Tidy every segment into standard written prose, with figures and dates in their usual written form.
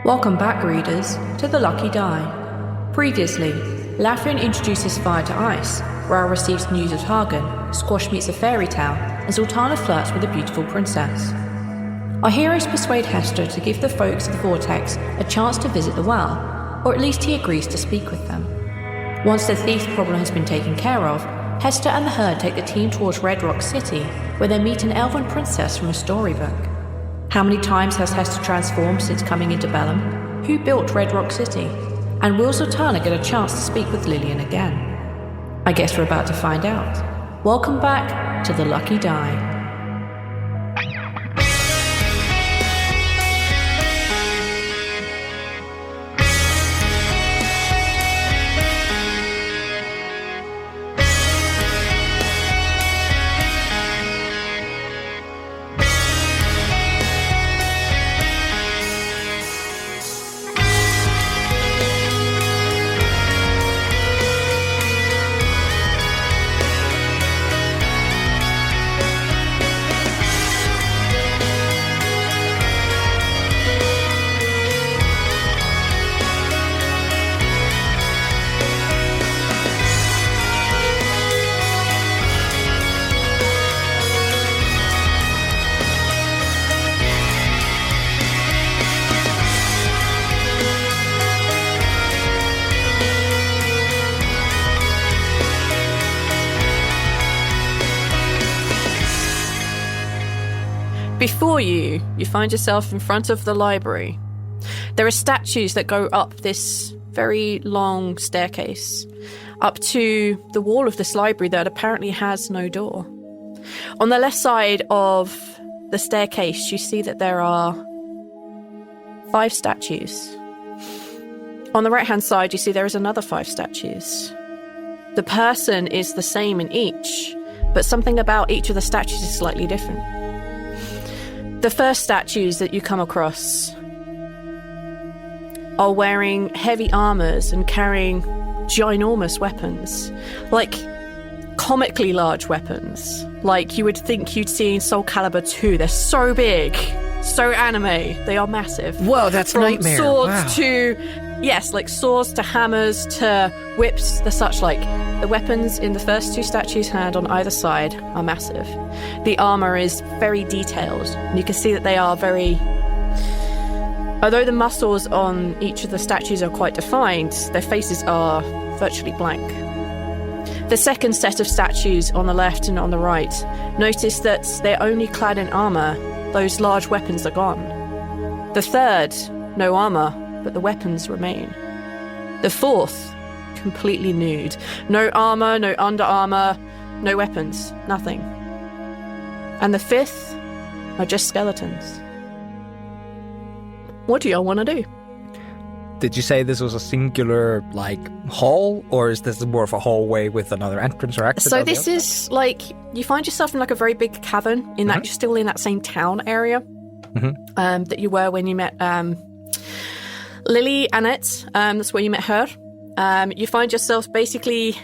Welcome back, readers, to The Lucky Die. Previously, Lathrun introduces fire to ice, Rhal receives news of Targan, Squash meets a fairy tale, and Zaltanna flirts with a beautiful princess. Our heroes persuade Hester to give the folks of the Vortex a chance to visit the well, or at least he agrees to speak with them. Once the thief problem has been taken care of, Hester and the herd take the team towards Red Rock City, where they meet an elven princess from a storybook. How many times has Hester transformed since coming into Bellum? Who built Red Rock City? And will Zaltanna get a chance to speak with Lillian again? I guess we're about to find out. Welcome back to The Lucky Die. Before you find yourself in front of the library. There are statues that go up this very long staircase, up to the wall of this library that apparently has no door. On the left side of the staircase, you see that there are 5 statues. On the right-hand side, you see there is another 5 statues. The person is the same in each, but something about each of the statues is slightly different. The first statues that you come across are wearing heavy armors and carrying ginormous weapons, like comically large weapons, like you would think you'd see in Soul Calibur 2. They're so big, so anime, they are massive. Whoa, that's From nightmare. Swords to, yes, like swords to hammers to whips, the such like. The weapons in the first 2 statues' hand on either side are massive. The armor is very detailed, and you can see that they are very... Although the muscles on each of the statues are quite defined, their faces are virtually blank. The second set of statues on the left and on the right, notice that they're only clad in armor. Those large weapons are gone. The third, no armor, but the weapons remain. The fourth, completely nude. No armor, no under armor, no weapons, nothing. And the fifth are just skeletons. What do y'all want to do? Did you say this was a singular, hall? Or is this more of a hallway with another entrance or exit? So this is, you find yourself in, a very big cavern, in that you're still in that same town area that you were when you met Lily Annette. That's where you met her. You find yourself basically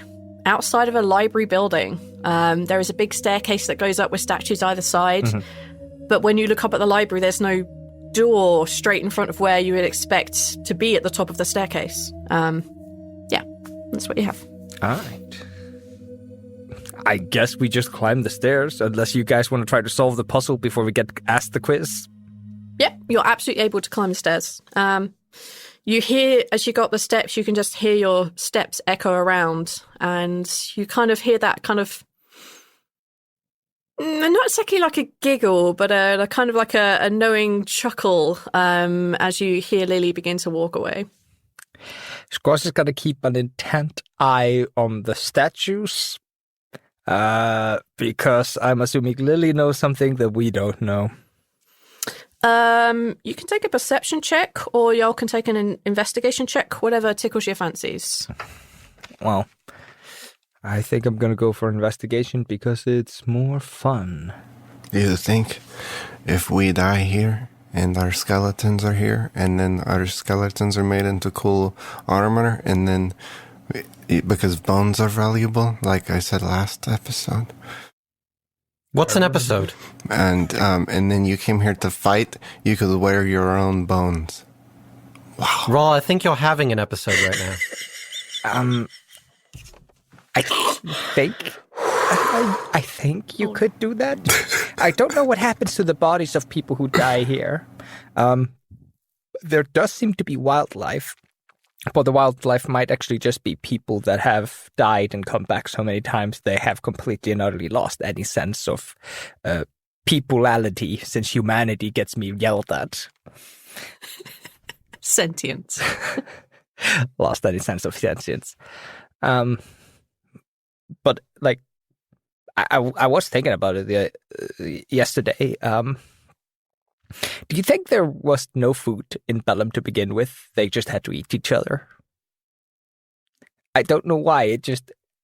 outside of a library building. There is a big staircase that goes up with statues either side. But when you look up at the library, there's no door straight in front of where you would expect to be at the top of the staircase. Yeah, that's what you have. All right. I guess we just climb the stairs, unless you guys want to try to solve the puzzle before we get asked the quiz. Yep, you're absolutely able to climb the stairs. You hear, as you go up the steps, you can just hear your steps echo around, and you kind of hear that kind of, not exactly like a giggle, but a kind of like a knowing chuckle as you hear Lily begin to walk away. Squash is going to keep an intent eye on the statues, because I'm assuming Lily knows something that we don't know. You can take a perception check, or y'all can take an investigation check, whatever tickles your fancies. Well, I think I'm gonna go for investigation because it's more fun. Do you think if we die here and our skeletons are here, and then our skeletons are made into cool armor, and then because bones are valuable, like I said last episode, What's an episode? And then you came here to fight, you could wear your own bones. Rhal, I think you're having an episode right now. I think you could do that. I don't know what happens to the bodies of people who die here. There does seem to be wildlife, but the wildlife might actually just be people that have died and come back so many times they have completely and utterly lost any sense of peopleality, since humanity gets me yelled at. Sentience. Lost any sense of sentience. But like, I was thinking about it yesterday. Do you think there was no food in Bellum to begin with? They just had to eat each other. I don't know why.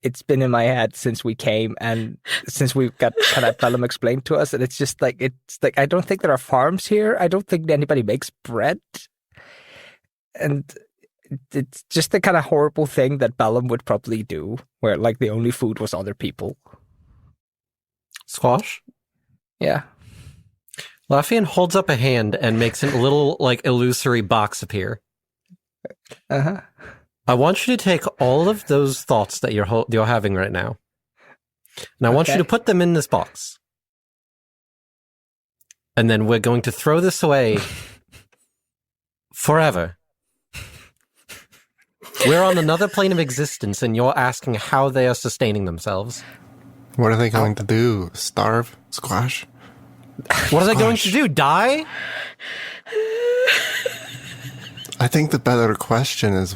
It's been in my head since we came and since we got kind of Bellum explained to us, and it's like I don't think there are farms here. I don't think anybody makes bread, and it's just the kind of horrible thing that Bellum would probably do, where like the only food was other people. Squash? Yeah. Laffian holds up a hand and makes a little, like, illusory box appear. Uh-huh. I want you to take all of those thoughts that you're having right now, and I want you to put them in this box. And then we're going to throw this away forever. We're on another plane of existence, and you're asking how they are sustaining themselves. What are they going to do? Starve? Squash? What are they going to do? Die? I think the better question is,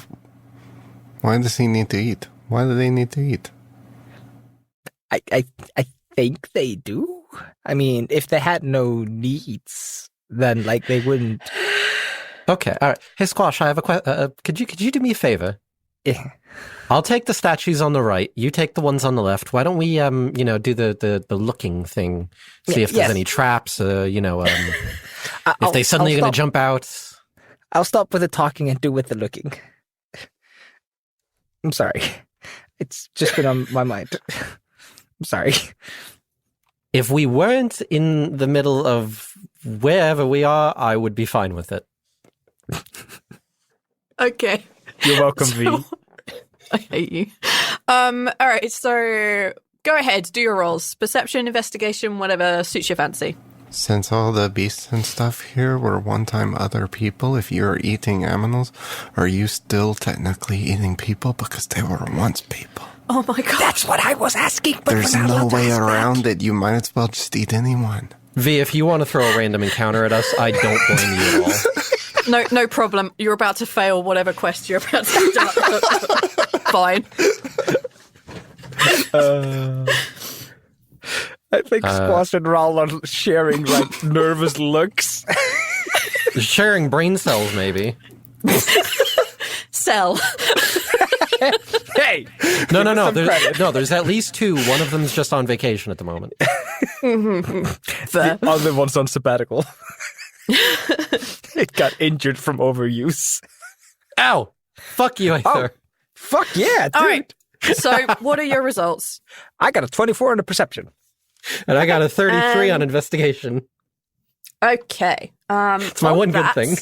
why does he need to eat? Why do they need to eat? I think they do. I mean, if they had no needs, then like they wouldn't. Okay, all right. Hey, Squash, I have a question. Could you do me a favor? Yeah. I'll take the statues on the right. You take the ones on the left. Why don't we, do the looking thing? See if there's any traps. If they suddenly are going to jump out. I'll stop with the talking and do with the looking. I'm sorry. It's just been on my mind. I'm sorry. If we weren't in the middle of wherever we are, I would be fine with it. Okay. You're welcome, V. I hate you. All right, so go ahead, do your rolls. Perception, investigation, whatever suits your fancy. Since all the beasts and stuff here were one-time other people, if you're eating animals, are you still technically eating people because they were once people? Oh my god. That's what I was asking, but there's no way around it. You might as well just eat anyone. V, if you want to throw a random encounter at us, I don't blame you at all. No problem. You're about to fail whatever quest you're about to do. Fine. I think Squash and Rhal are sharing like nervous looks. Sharing brain cells, maybe. Cell. Hey! No. There's at least two. One of them's just on vacation at the moment. The other one's on sabbatical. It got injured from overuse. Ow! Fuck you, Aether. Fuck yeah, dude. All right. So, what are your results? I got a 24 on the perception. And I got a 33 on investigation. Okay. It's my one good thing.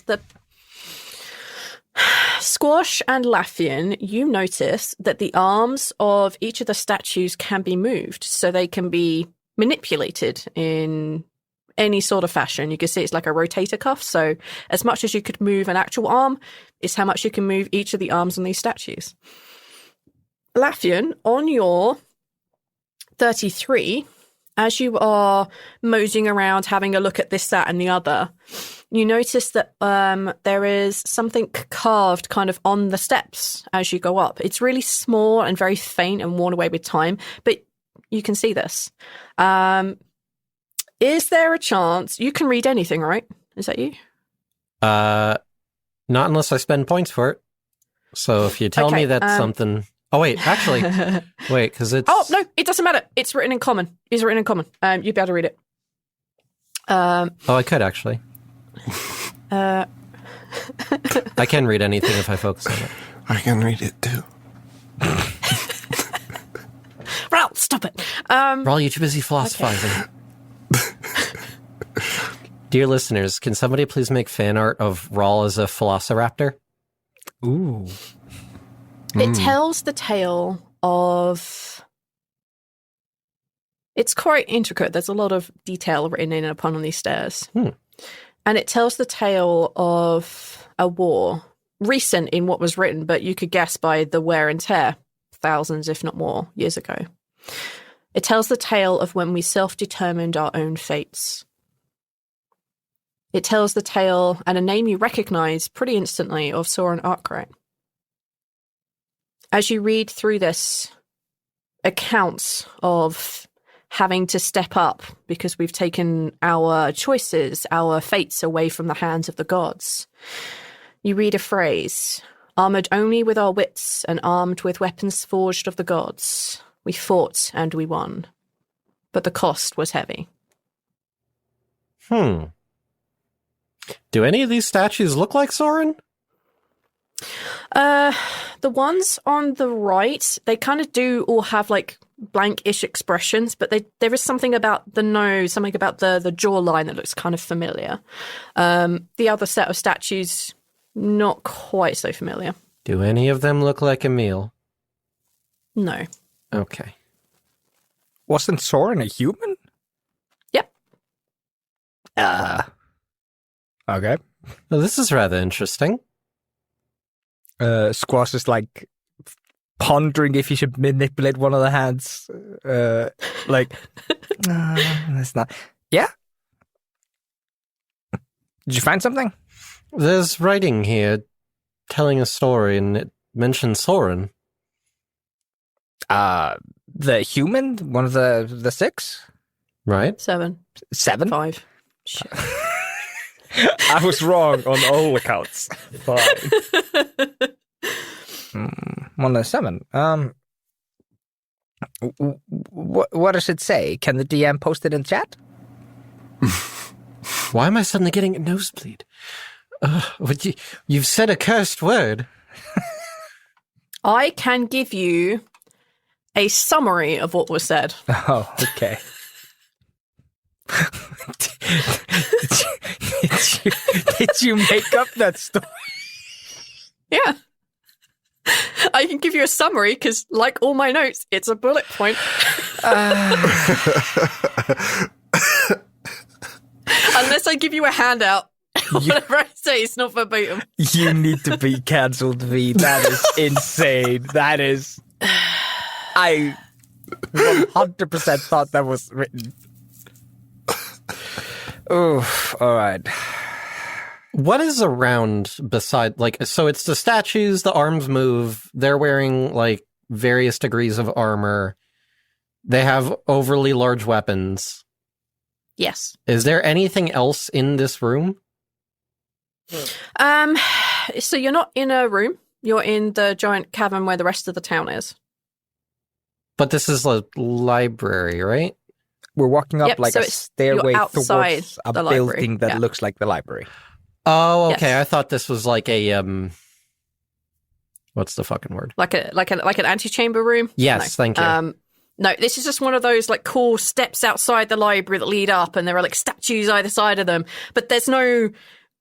Squash and Laffian, you notice that the arms of each of the statues can be moved, so they can be manipulated in any sort of fashion. You can see it's like a rotator cuff, so as much as you could move an actual arm is how much you can move each of the arms on these statues. Laffian, on your 33, as you are moseying around, having a look at this, that, and the other, you notice that there is something carved kind of on the steps as you go up. It's really small and very faint and worn away with time, but you can see this. Is there a chance you can read anything, right? Is that you? Not unless I spend points for it. So if you tell me that's something... Oh, wait, actually. Wait, because it's... Oh, no, it doesn't matter. It's written in common. It's written in common. You'd be able to read it. I could, actually. I can read anything if I focus on it. I can read it, too. Rhal, stop it. Rhal, you're too busy philosophizing. Dear listeners, can somebody please make fan art of Rhal as a velociraptor? Ooh. It tells the tale of... It's quite intricate. There's a lot of detail written in upon these stairs. And it tells the tale of a war, recent in what was written, but you could guess by the wear and tear, thousands, if not more, years ago. It tells the tale of when we self-determined our own fates. It tells the tale, and a name you recognise pretty instantly, of Soren Arkwright. As you read through this accounts of having to step up because we've taken our choices, our fates away from the hands of the gods, you read a phrase, armoured only with our wits and armed with weapons forged of the gods, we fought and we won, but the cost was heavy. Do any of these statues look like Soren? The ones on the right, they kind of do all have like blank-ish expressions, but there is something about the nose, something about the jawline that looks kind of familiar. The other set of statues, not quite so familiar. Do any of them look like Emil? No. Okay. Wasn't Soren a human? Yep. Okay. Well, this is rather interesting. Squash is like pondering if he should manipulate one of the hands. It's not. Yeah. Did you find something? There's writing here telling a story, and it mentions Soren. The human, one of the six, Right? 7. 5. Shit. I was wrong on all accounts. Fine. One of the 7. What does it say? Can the DM post it in chat? Why am I suddenly getting a nosebleed? You've said a cursed word. I can give you a summary of what was said. Oh, okay. Did you make up that story? Yeah. I can give you a summary because, like all my notes, it's a bullet point. Unless I give you a handout. Whatever I say, it's not verbatim. You need to be cancelled, V. That is insane. That is... I 100% thought that was written. Oh, all right. What is around beside, like, so it's the statues, the arms move, they're wearing, like, various degrees of armor. They have overly large weapons. Yes. Is there anything else in this room? So you're not in a room. You're in the giant cavern where the rest of the town is. But this is a library, right? We're walking up like so a stairway towards a building that looks like the library. Oh, okay. Yes. I thought this was like a what's the fucking word? Like an antechamber room? Yes, No. thank you. No, this is just one of those like cool steps outside the library that lead up, and there are like statues either side of them. But there's no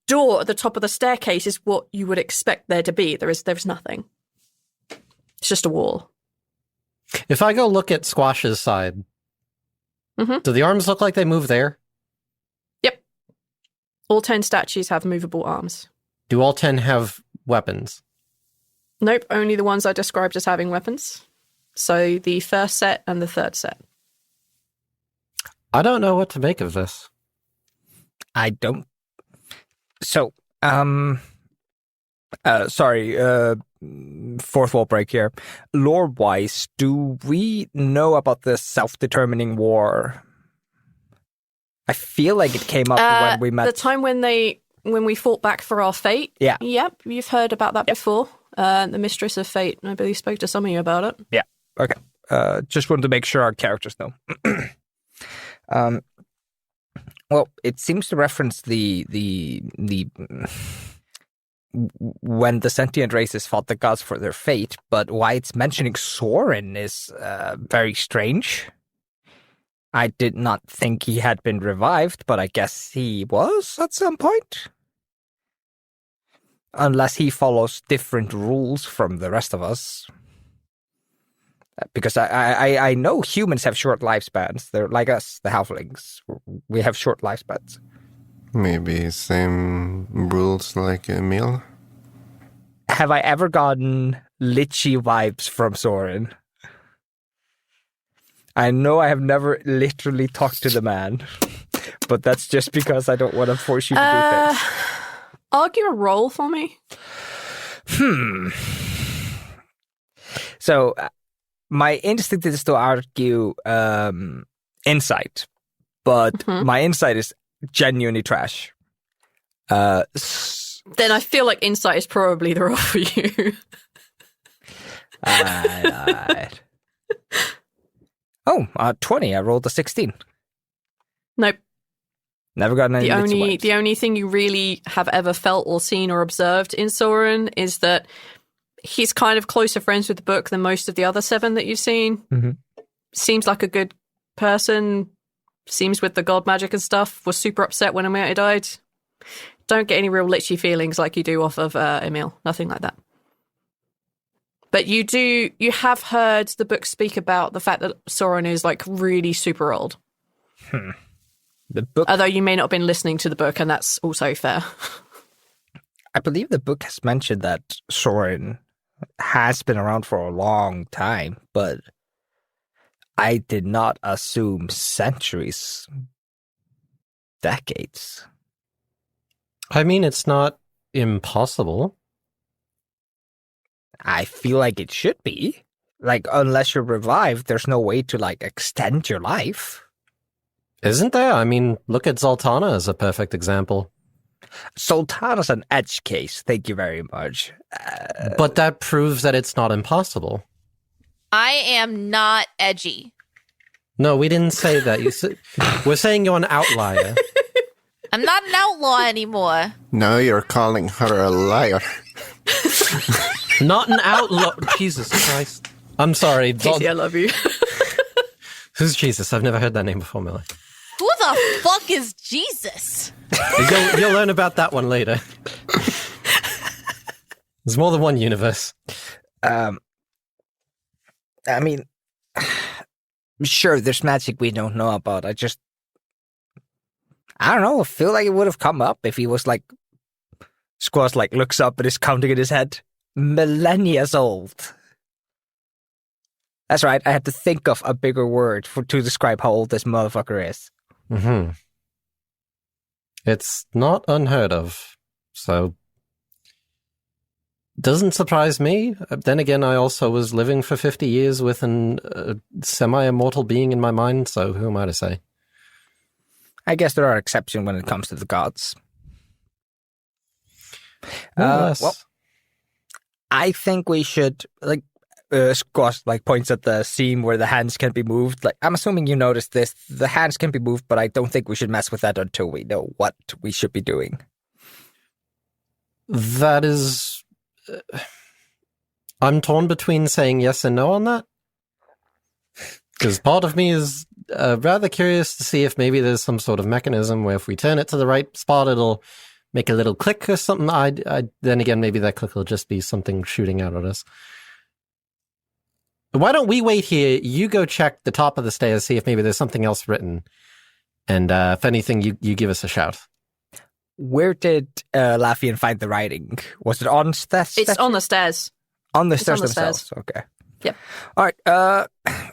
door at the top of the staircase is what you would expect there to be. There's nothing. It's just a wall. If I go look at Squash's side, do the arms look like they move there? Yep. All 10 statues have movable arms. Do all 10 have weapons? Nope, only the ones I described as having weapons. So the first set and the third set. I don't know what to make of this. I don't. So, sorry, fourth wall break here. Lore-wise, do we know about the self-determining war? I feel like it came up when we met. The time when we fought back for our fate? Yeah. Yep, you've heard about that before. The Mistress of Fate, I believe, spoke to some of you about it. Yeah, okay. Just wanted to make sure our characters know. Well, it seems to reference the when the sentient races fought the gods for their fate, but why it's mentioning Soren is very strange. I did not think he had been revived, but I guess he was at some point. Unless he follows different rules from the rest of us. Because I know humans have short lifespans. They're like us, the halflings. We have short lifespans. Maybe same rules like Emil? Have I ever gotten lichy vibes from Soren? I know I have never literally talked to the man, but that's just because I don't want to force you to do things. Argue a roll for me. So, my instinct is to argue insight, but my insight is genuinely trash. Then I feel like insight is probably the roll for you. Alright. Oh, 20. I rolled a 16. Nope. Never gotten any The only thing you really have ever felt or seen or observed in Soren is that he's kind of closer friends with the book than most of the other 7 that you've seen. Mm-hmm. Seems like a good person. Seems with the god magic and stuff. Was super upset when Emil died. Don't get any real litchy feelings like you do off of Emil. Nothing like that. But you have heard the book speak about the fact that Soren is like really super old. The book, although you may not have been listening to the book, and that's also fair. I believe the book has mentioned that Soren has been around for a long time, but I did not assume centuries, decades. I mean, it's not impossible. I feel like it should be. Like, unless you're revived, there's no way to, like, extend your life. Isn't there? I mean, look at Zaltanna as a perfect example. Zaltanna's an edge case, thank you very much. But that proves that it's not impossible. I am not edgy. No, we didn't say that. We're saying you're an outlier. I'm not an outlaw anymore. Now you're calling her a liar. Not an outlaw. Jesus Christ. I'm sorry. Casey, I love you. Who's Jesus? I've never heard that name before, Millie. Who the fuck is Jesus? You'll learn about that one later. There's more than one universe. I mean, sure, there's magic we don't know about. I don't know. I feel like it would have come up if he was like, Squash like looks up and is counting in his head. Millennia old. That's right. I had to think of a bigger word to describe how old this motherfucker is. Mm-hmm. It's not unheard of, so doesn't surprise me. Then again, I also was living for 50 years with a semi-immortal being in my mind, so who am I to say? I guess there are exceptions when it comes to the gods. Well, I think we should, like, Squash like points at the seam where the hands can be moved. Like, I'm assuming you noticed this. The hands can be moved, but I don't think we should mess with that until we know what we should be doing. that is... I'm torn between saying yes and no on that. Because part of me is rather curious to see if maybe there's some sort of mechanism where if we turn it to the right spot, it'll make a little click or something. Then again, maybe that click will just be something shooting out at us. Why don't we wait here? You go check the top of the stairs, see if maybe there's something else written. And if anything, you give us a shout. Where did Laffian find the writing? Was it on stairs? It's on the stairs. On the It's stairs on the themselves. stairs. Okay. Yep. All right.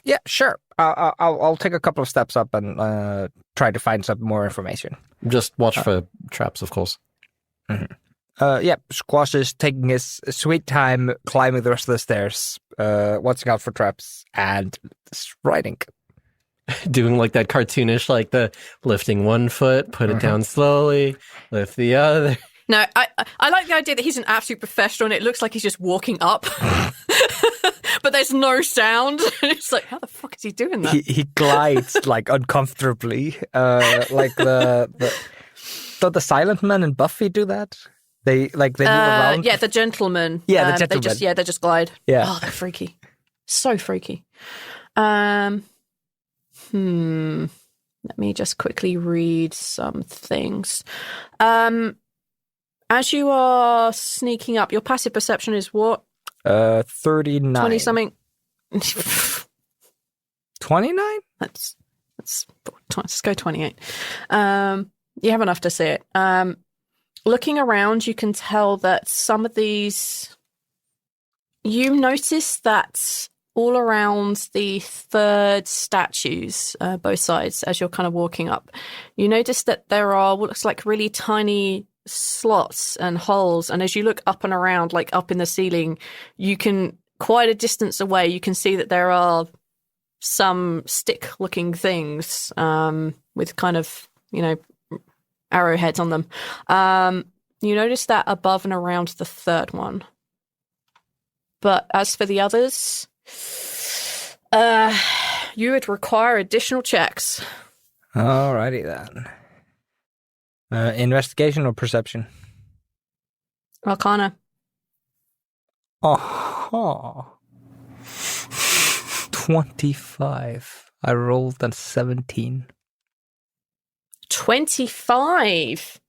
Yeah, sure. I'll take a couple of steps up and try to find some more information. Just watch for traps, of course. Mm-hmm. Yeah, Squash is taking his sweet time climbing the rest of the stairs, watching out for traps and writing. Doing like that cartoonish, like the lifting one foot, put it down slowly, lift the other. No, I like the idea that he's an absolute professional and it looks like he's just walking up. But there's no sound. It's like, how the fuck is he doing that? He glides like uncomfortably, like don't the silent men in Buffy do that? They move around. Yeah, the gentlemen. Yeah, the gentlemen. They just glide. Yeah. Oh, they're freaky. So freaky. Let me just quickly read some things. As you are sneaking up, your passive perception is what? 39. 20 something. 29? Let's go 28. You have enough to see it. Looking around, you can tell that some of these. You notice that all around the third statues, both sides, as you're kind of walking up, you notice that there are what looks like really tiny slots and holes. And as you look up and around, like up in the ceiling, you can, quite a distance away, you can see that there are some stick-looking things with kind of, arrowheads on them. You notice that above and around the third one. But as for the others, you would require additional checks. Alrighty then. Investigation or perception? Arcana. Oh. 25. I rolled a 17. 25.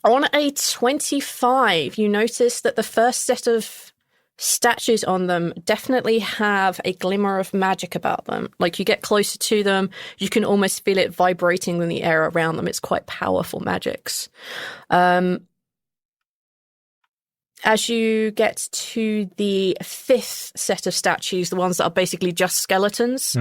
On a 25, you notice that the first set of statues on them definitely have a glimmer of magic about them. Like, you get closer to them, you can almost feel it vibrating in the air around them. It's quite powerful magics. As you get to the fifth set of statues, the ones that are basically just skeletons,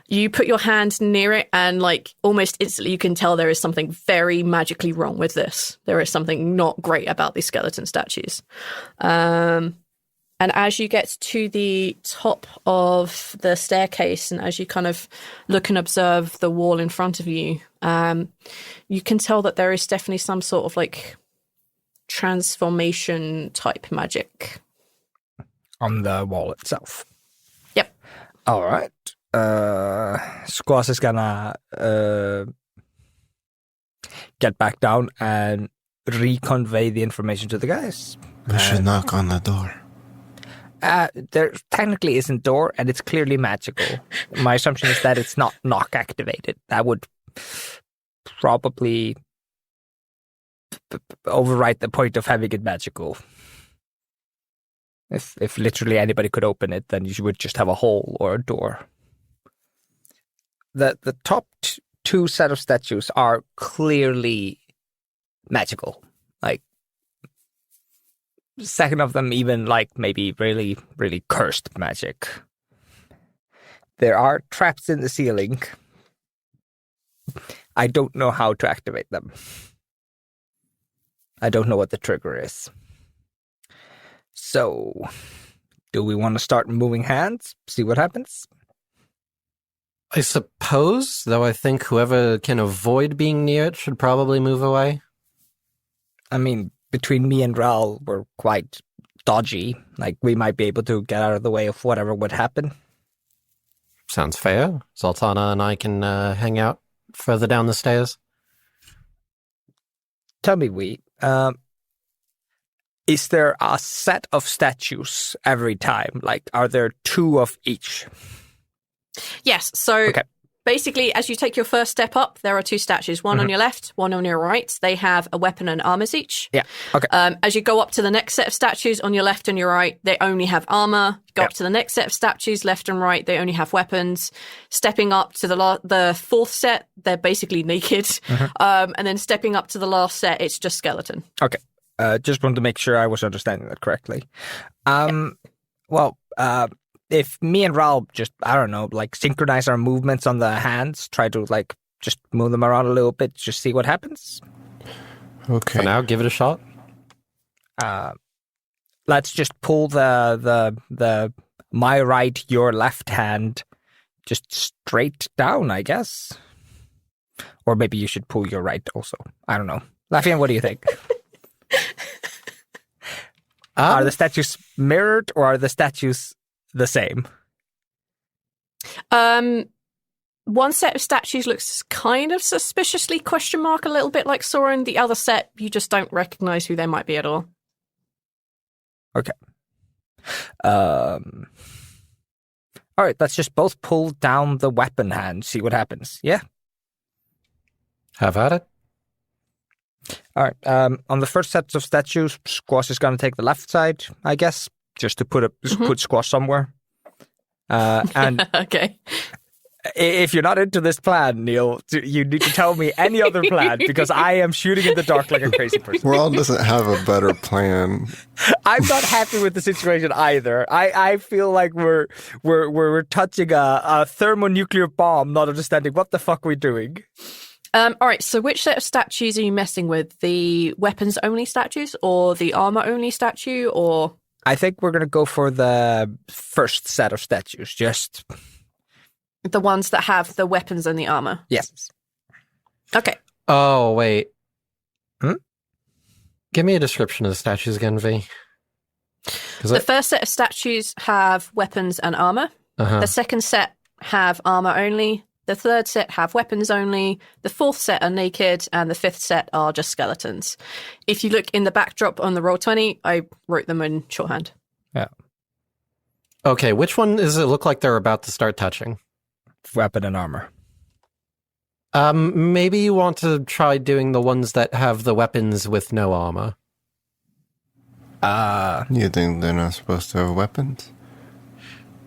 you put your hand near it and almost instantly you can tell there is something very magically wrong with this. There is something not great about these skeleton statues. And as you get to the top of the staircase and as you kind of look and observe the wall in front of you, you can tell that there is definitely some sort of transformation type magic On the wall itself. Yep. All right. Squash is gonna get back down and reconvey the information to the guys. We should knock on the door. There technically isn't door, and it's clearly magical. My assumption is that it's not knock activated. That would probably overwrite the point of having it magical. If literally anybody could open it, then you would just have a hole or a door. The top two set of statues are clearly magical. Second of them even maybe really, really cursed magic. There are traps in the ceiling. I don't know how to activate them. I don't know what the trigger is. So, do we want to start moving hands? See what happens? I suppose, though I think whoever can avoid being near it should probably move away. I mean, between me and Rhal, we're quite dodgy. We might be able to get out of the way of whatever would happen. Sounds fair. Zaltanna and I can hang out further down the stairs. Tell me, is there a set of statues every time? Are there two of each? Yes. So basically, as you take your first step up, there are two statues, one on your left, one on your right. They have a weapon and armors each. Yeah. Okay. As you go up to the next set of statues on your left and your right, they only have armor. Go up to the next set of statues, left and right, they only have weapons. Stepping up to the fourth set, they're basically naked. And then stepping up to the last set, it's just skeleton. Okay. Just wanted to make sure I was understanding that correctly. Well, if me and Rhal just, I don't know, synchronize our movements on the hands, try to just move them around a little bit, just see what happens. Okay. For now, give it a shot. Let's just pull the my right, your left hand just straight down, I guess. Or maybe you should pull your right also. I don't know. Lafayette, what do you think? Are the statues mirrored or are the statues the same? One set of statues looks kind of suspiciously a little bit like Soren. The other set, you just don't recognize who they might be at all. Okay. All right, let's just both pull down the weapon hand, see what happens. Yeah? Have at it. All right. On the first set of statues, Squash is going to take the left side, I guess, just to put Squash somewhere. And Okay. if you're not into this plan, Neil, you need to tell me any other plan because I am shooting in the dark like a crazy person. Rhal doesn't have a better plan. I'm not happy with the situation either. I feel like we're touching a thermonuclear bomb, not understanding what the fuck we're doing. All right, so which set of statues are you messing with? The weapons-only statues or the armor-only statue, or...? I think we're going to go for the first set of statues, just... The ones that have the weapons and the armor? Yes. Okay. Oh, wait. Hmm? Give me a description of the statues again, V. The first set of statues have weapons and armor. Uh-huh. The second set have armor only. The third set have weapons only. The fourth set are naked. And the fifth set are just skeletons. If you look in the backdrop on the Roll20, I wrote them in shorthand. Yeah. Okay, which one does it look like they're about to start touching? Weapon and armor. Maybe you want to try doing the ones that have the weapons with no armor. You think they're not supposed to have weapons?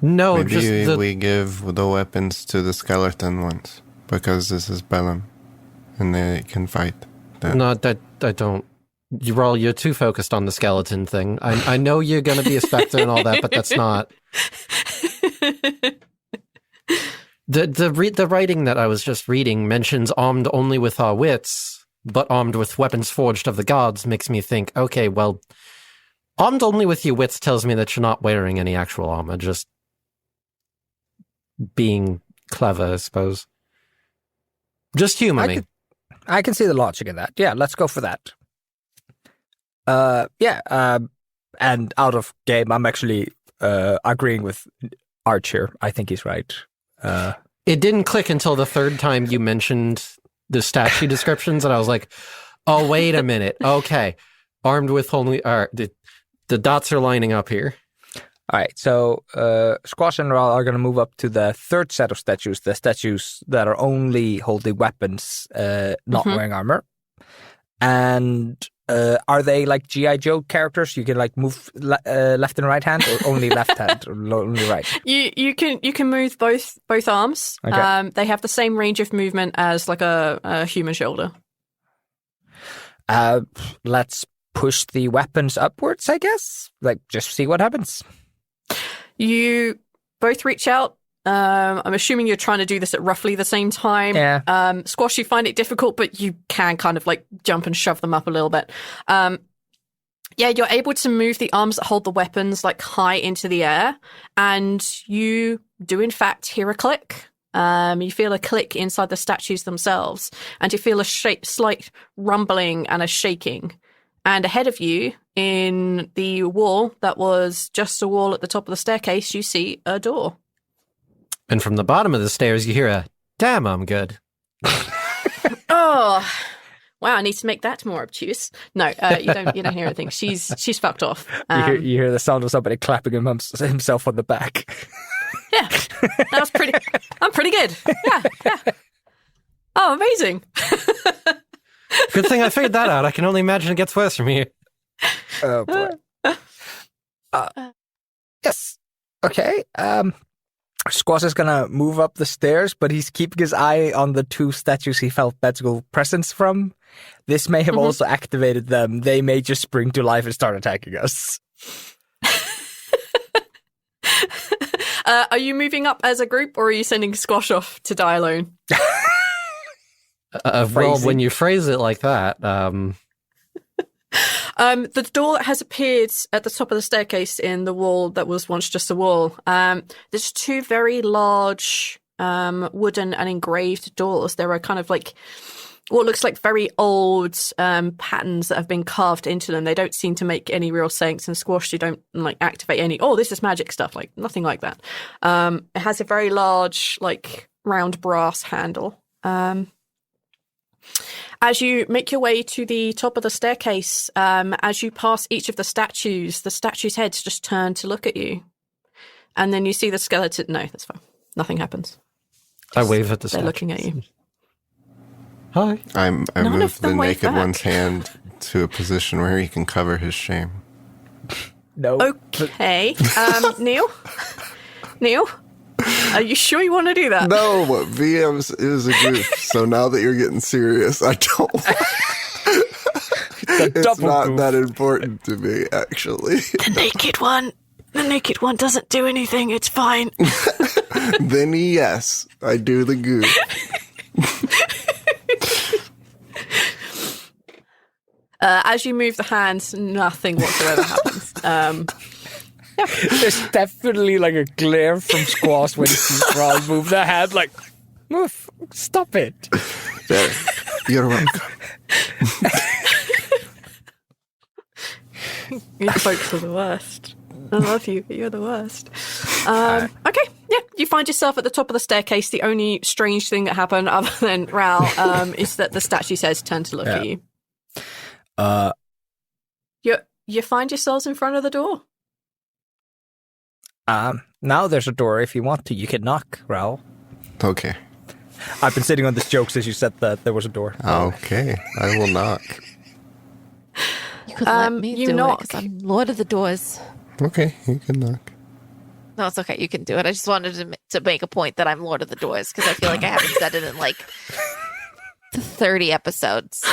No, Maybe just we give the weapons to the skeleton ones because this is Bellum, and they can fight. Them. No, I don't. Rhal, you're too focused on the skeleton thing. I know you're going to be a specter and all that, but that's not. The writing that I was just reading mentions armed only with our wits, but armed with weapons forged of the gods makes me think, okay, well, armed only with your wits tells me that you're not wearing any actual armor, just being clever, I suppose. Just humor me. I can see the logic in that. Yeah, let's go for that. And out of game, I'm actually agreeing with Arch here. I think he's right. It didn't click until the third time you mentioned the statue descriptions, and I was like, oh, wait a minute. Okay. Armed with only... the dots are lining up here. All right, so Squash and Rhal are going to move up to the third set of statues, the statues that are only holding weapons, not wearing armor. And are they like G.I. Joe characters? You can like move left and right hand, or only left hand, or only right? You can move both arms. Okay. They have the same range of movement as like a human shoulder. Let's push the weapons upwards, I guess. Like, just see what happens. You both reach out. I'm assuming you're trying to do this at roughly the same time. Yeah. Squash, you find it difficult, but you can kind of like jump and shove them up a little bit. You're able to move the arms that hold the weapons like high into the air, and you do in fact hear a click. You feel a click inside the statues themselves, and you feel a slight rumbling and a shaking. And ahead of you, in the wall that was just a wall at the top of the staircase, you see a door. And from the bottom of the stairs, you hear a, damn, I'm good. Oh, wow, I need to make that more obtuse. No, you don't hear anything. She's fucked off. You hear the sound of somebody clapping himself on the back. Yeah, that was pretty. I'm pretty good. Yeah. Oh, amazing. Good thing I figured that out. I can only imagine it gets worse from here. Oh, boy. Yes. Okay. Squash is going to move up the stairs, but he's keeping his eye on the two statues he felt magical presence from. This may have also activated them. They may just spring to life and start attacking us. Are you moving up as a group, or are you sending Squash off to die alone? Well, when you phrase it like that, the door that has appeared at the top of the staircase in the wall that was once just a wall. There's two very large wooden and engraved doors. There are kind of like what looks like very old patterns that have been carved into them. They don't seem to make any real sense. And Squash, you don't like activate any, oh, this is magic stuff. Like nothing like that. It has a very large, like round brass handle. As you make your way to the top of the staircase, as you pass each of the statues' heads just turn to look at you. And then you see the skeleton. No, that's fine. Nothing happens. I wave at the They're statues. looking at you. Hi. I None of moved the them wave naked back. one's hand to a position where he can cover his shame. No. Okay. Neil? Neil? Are you sure you want to do that? No, but it was a goof. So now that you're getting serious, I don't. It's double not goof. that important to me, actually. The naked one doesn't do anything. It's fine. Then yes, I do the goof. As you move the hands, nothing whatsoever happens. There's definitely like a glare from Squash when he sees Rhal move the hand, like, move, stop it. There. You're welcome. You folks are the worst. I love you, but you're the worst. Okay, yeah, you find yourself at the top of the staircase. The only strange thing that happened, other than Rhal, is that the statue says, "Turn to look at you." You find yourselves in front of the door. Now there's a door. If you want to, you can knock, Rhal. Okay. I've been sitting on this joke since you said that there was a door. Okay. I will knock. You could let me you do knock. it because I'm Lord of the Doors. Okay, you can knock. No, it's okay. You can do it. I just wanted to make a point that I'm Lord of the Doors because I feel like I haven't said it in like 30 episodes.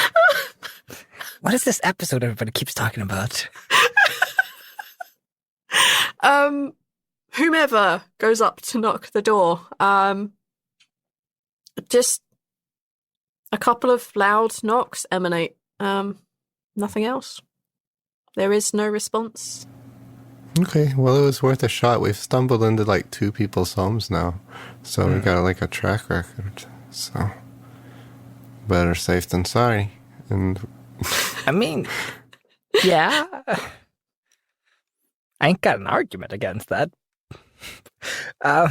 What is this episode everybody keeps talking about? Whomever goes up to knock the door, just a couple of loud knocks emanate. Nothing else. There is no response. Okay, well, it was worth a shot. We've stumbled into like 2 people's homes now, so we got like a track record. So better safe than sorry. And I mean, yeah. I ain't got an argument against that. All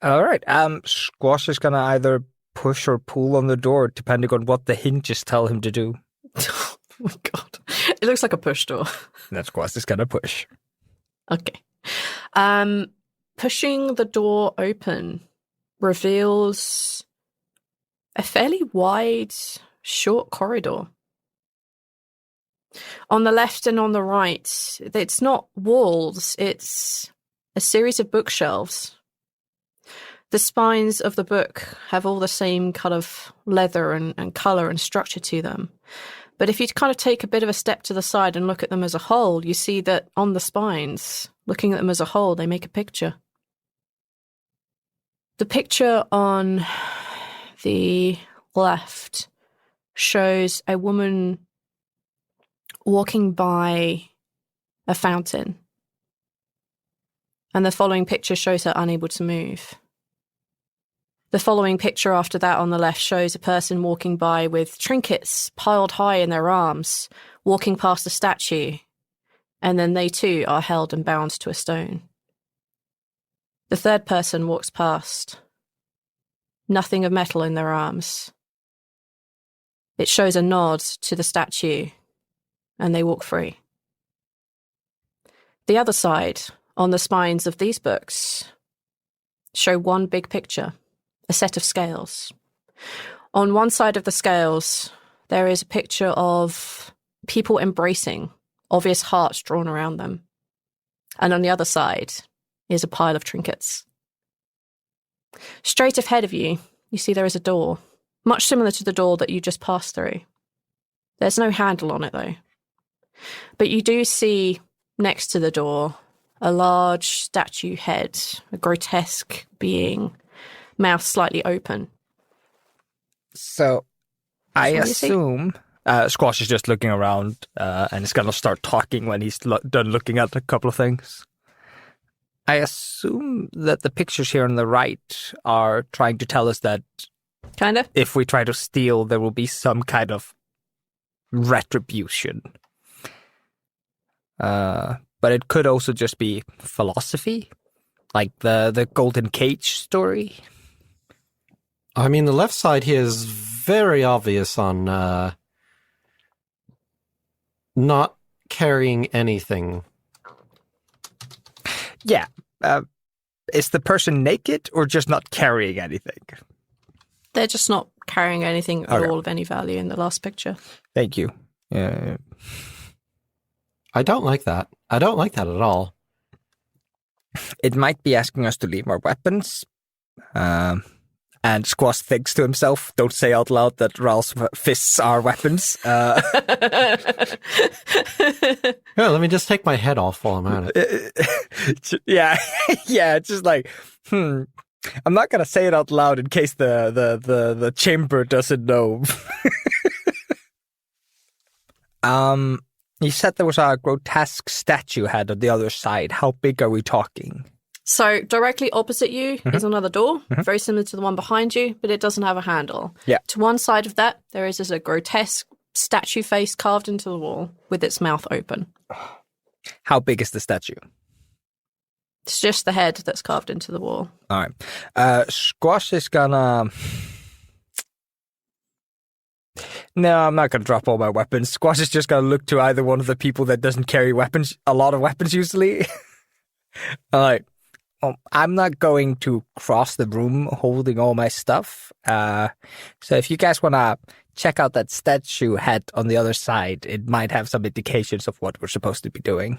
right. Squash is gonna either push or pull on the door, depending on what the hinges tell him to do. Oh my god. It looks like a push door. That Squash is gonna push. Okay. Pushing the door open reveals a fairly wide, short corridor. On the left and on the right, it's not walls, it's a series of bookshelves. The spines of the book have all the same kind of leather and colour and structure to them. But if you kind of take a bit of a step to the side and look at them as a whole, you see that on the spines, looking at them as a whole, they make a picture. The picture on the left shows a woman walking by a fountain. And the following picture shows her unable to move. The following picture after that on the left shows a person walking by with trinkets piled high in their arms, walking past a statue, and then they too are held and bound to a stone. The third person walks past. Nothing of metal in their arms. It shows a nod to the statue, and they walk free. The other side, on the spines of these books, show one big picture, a set of scales. On one side of the scales, there is a picture of people embracing, obvious hearts drawn around them. And on the other side is a pile of trinkets. Straight ahead of you, you see there is a door, much similar to the door that you just passed through. There's no handle on it, though. But you do see, next to the door, a large statue head, a grotesque being, mouth slightly open. So, I what you see. assume Squash is just looking around and is going to start talking when he's done looking at a couple of things. I assume that the pictures here on the right are trying to tell us that Kind of? if we try to steal, there will be some kind of retribution. But it could also just be philosophy, like the Golden Cage story. I mean, the left side here is very obvious on not carrying anything. Yeah. Is the person naked or just not carrying anything? They're just not carrying anything at all of any value in the last picture. Thank you. I don't like that. I don't like that at all. It might be asking us to leave our weapons. And Squash thinks to himself, don't say out loud that Rhal's fists are weapons. Yeah, let me just take my head off while I'm at it. Yeah, it's just like, I'm not going to say it out loud in case the chamber doesn't know. You said there was a grotesque statue head on the other side. How big are we talking? So directly opposite you is another door, very similar to the one behind you, but it doesn't have a handle. Yeah. To one side of that, there is a grotesque statue face carved into the wall with its mouth open. How big is the statue? It's just the head that's carved into the wall. All right. Squash is gonna... No, I'm not going to drop all my weapons. Squash is just going to look to either one of the people that doesn't carry weapons, a lot of weapons usually. I'm not going to cross the room holding all my stuff. So if you guys want to check out that statue head on the other side, it might have some indications of what we're supposed to be doing.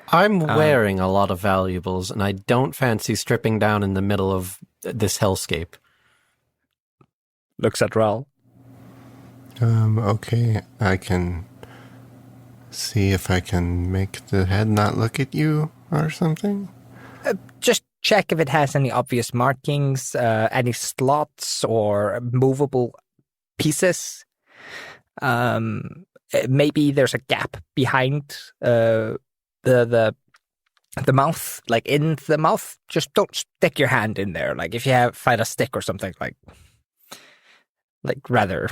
I'm wearing a lot of valuables, and I don't fancy stripping down in the middle of this hellscape. Looks at Rhal. Okay, I can see if I can make the head not look at you or something. Just check if it has any obvious markings, any slots or movable pieces. Maybe there's a gap behind the mouth, like in the mouth. Just don't stick your hand in there. Like if you find a stick or something, like rather.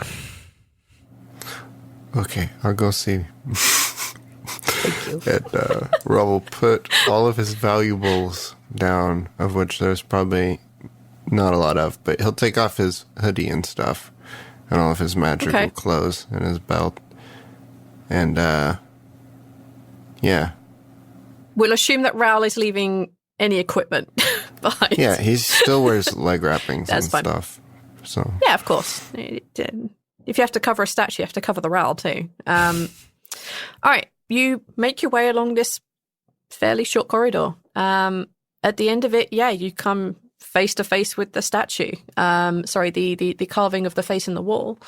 Okay, I'll go see. Thank you. And Rhal will put all of his valuables down, of which there's probably not a lot of, but he'll take off his hoodie and stuff, and all of his magical clothes and his belt. And, yeah. We'll assume that Rhal is leaving any equipment behind. Yeah, he still wears leg wrappings That's and fine. stuff. So Yeah, of course. If you have to cover a statue, you have to cover the Rhal too. All right, you make your way along this fairly short corridor. At the end of it, you come face to face with the statue. The carving of the face in the wall.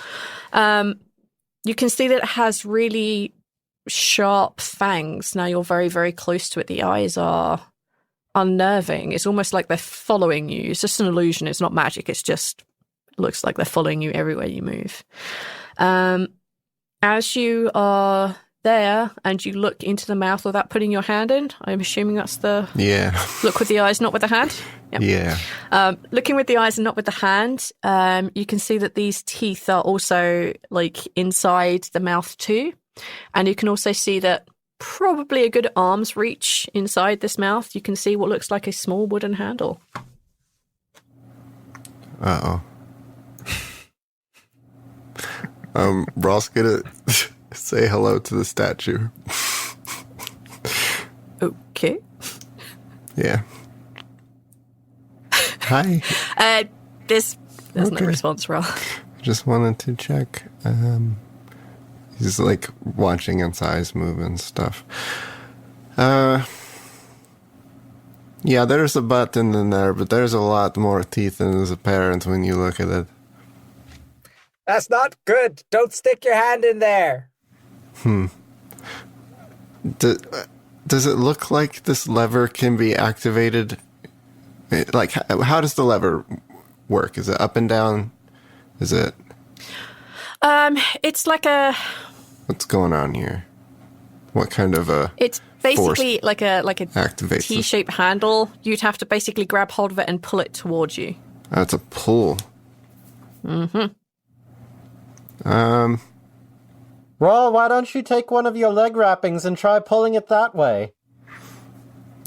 You can see that it has really sharp fangs. Now you're very, very close to it. The eyes are unnerving. It's almost like they're following you. It's just an illusion. It's not magic. It's just looks like they're following you everywhere you move. As you are there and you look into the mouth without putting your hand in, I'm assuming that's the look with the eyes, not with the hand. Yep. yeah. Looking with the eyes and not with the hand, you can see that these teeth are also like inside the mouth too. And you can also see that probably a good arm's reach inside this mouth. You can see what looks like a small wooden handle. Uh-oh. Rhal's gonna say hello to the statue. Okay. Yeah. Hi. There's no response, Rhal. Just wanted to check. He's like watching his eyes move and stuff. Yeah, there's a button in there, but there's a lot more teeth than is apparent when you look at it. That's not good. Don't stick your hand in there. Does it look like this lever can be activated? Like, how does the lever work? Is it up and down? Is it? It's like a. What's going on here? What kind of a? It's basically like a activates T-shaped handle. You'd have to basically grab hold of it and pull it towards you. It's a pull. Rhal, why don't you take one of your leg wrappings and try pulling it that way?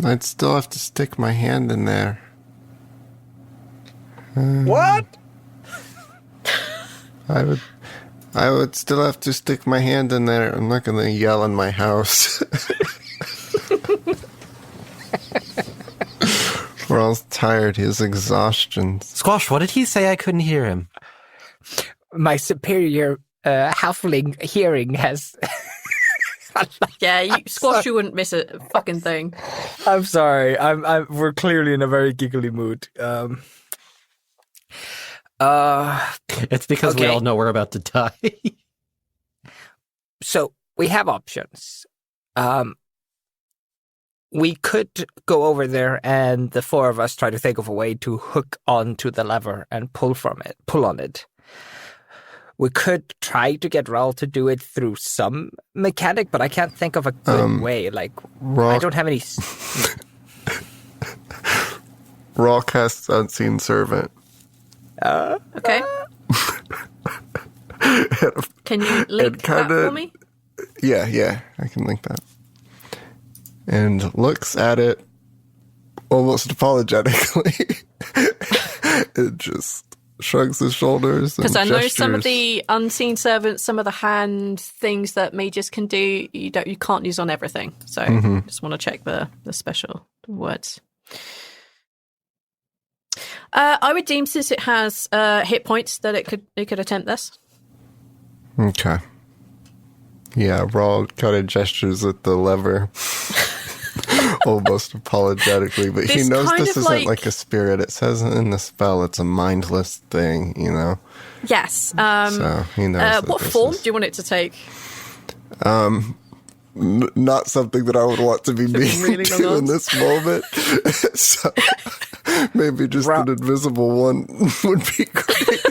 I'd still have to stick my hand in there. What? I would still have to stick my hand in there. I'm not going to yell in my house. Rhal's tired. His exhaustion. Squash, what did he say? I couldn't hear him. my superior halfling hearing has. Yeah, Squash, you wouldn't miss a fucking thing. I'm sorry. We're clearly in a very giggly mood. It's because we Okay. all know we're about to die. So we have options. We could go over there and the four of us try to think of a way to hook onto the lever and pull on it. We could try to get Rhal to do it through some mechanic, but I can't think of a good way. Like, I don't have any... Rhal casts Unseen Servant. Okay. Can you link that for me? Yeah, I can link that. And looks at it almost apologetically. It just shrugs his shoulders. Because I know some of gestures. the unseen servants, some of the hand things that mages can do, you can't use on everything. So just want to check the special words. I would deem, since it has hit points, that it could attempt this. Okay. Yeah, Rhal kind of gestures at the lever. Almost apologetically, but he This knows kind this of isn't like a spirit. It says in the spell it's a mindless thing, you know? Yes. So he knows that what this form is- do you want it to take? not something that I would want to be mean really long to in arms. this moment. So maybe just an invisible one would be great.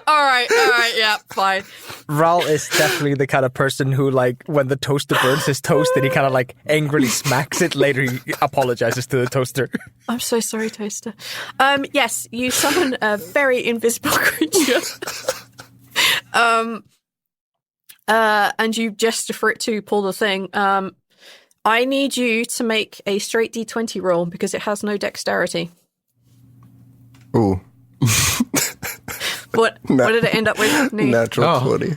All right, yeah, fine. Rhal is definitely the kind of person who, like, when the toaster burns his toast, and he kind of, like, angrily smacks it. Later, he apologizes to the toaster. I'm so sorry, Toaster. Yes, you summon a very invisible creature. And you gesture for it to pull the thing. I need you to make a straight D20 roll because it has no dexterity. Ooh, What did it end up with? Nate? natural Oh. 20.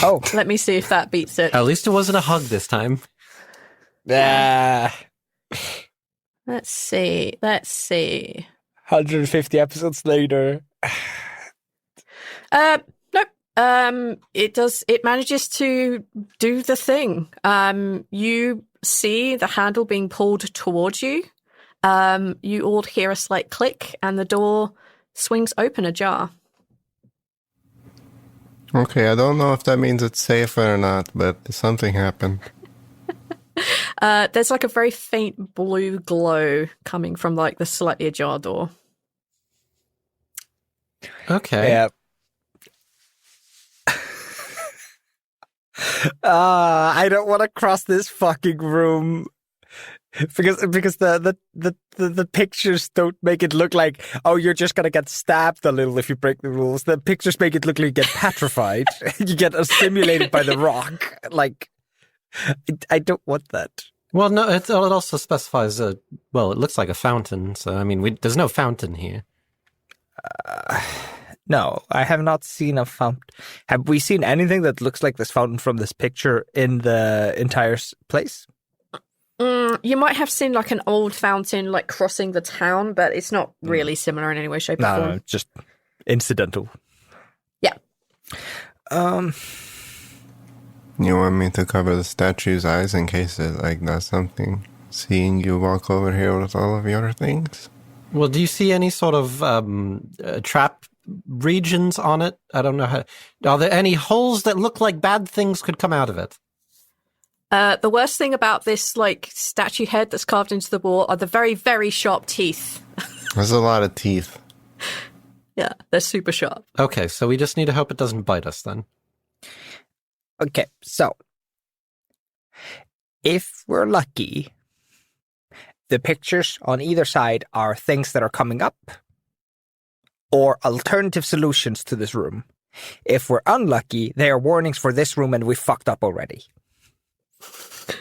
Oh. Let me see if that beats it. At least it wasn't a hug this time. Yeah. Let's see. 150 episodes later. Nope. It manages to do the thing. You see the handle being pulled towards you. You all hear a slight click and the door swings open ajar. Okay, I don't know if that means it's safe or not, but something happened. There's like a very faint blue glow coming from like the slightly ajar door. Okay. Yeah. I don't want to cross this fucking room because the pictures don't make it look like, oh, you're just gonna get stabbed a little if you break the rules. The pictures make it look like you get petrified. You get stimulated by the rock. Like, I don't want that. Well, no, it also specifies it looks like a fountain. So, I mean, there's no fountain here. No, I have not seen a fountain. Have we seen anything that looks like this fountain from this picture in the entire place? You might have seen like an old fountain like crossing the town, but it's not really similar in any way, shape, or form. No, just incidental. Yeah. You want me to cover the statue's eyes in case it like does something? Seeing you walk over here with all of your things? Well, do you see any sort of trap regions on it? I don't know how. Are there any holes that look like bad things could come out of it? The worst thing about this like statue head that's carved into the wall are the very, very sharp teeth. There's a lot of teeth. Yeah, they're super sharp. Okay, so we just need to hope it doesn't bite us then. Okay, so if we're lucky, the pictures on either side are things that are coming up or alternative solutions to this room. If we're unlucky, they are warnings for this room and we fucked up already.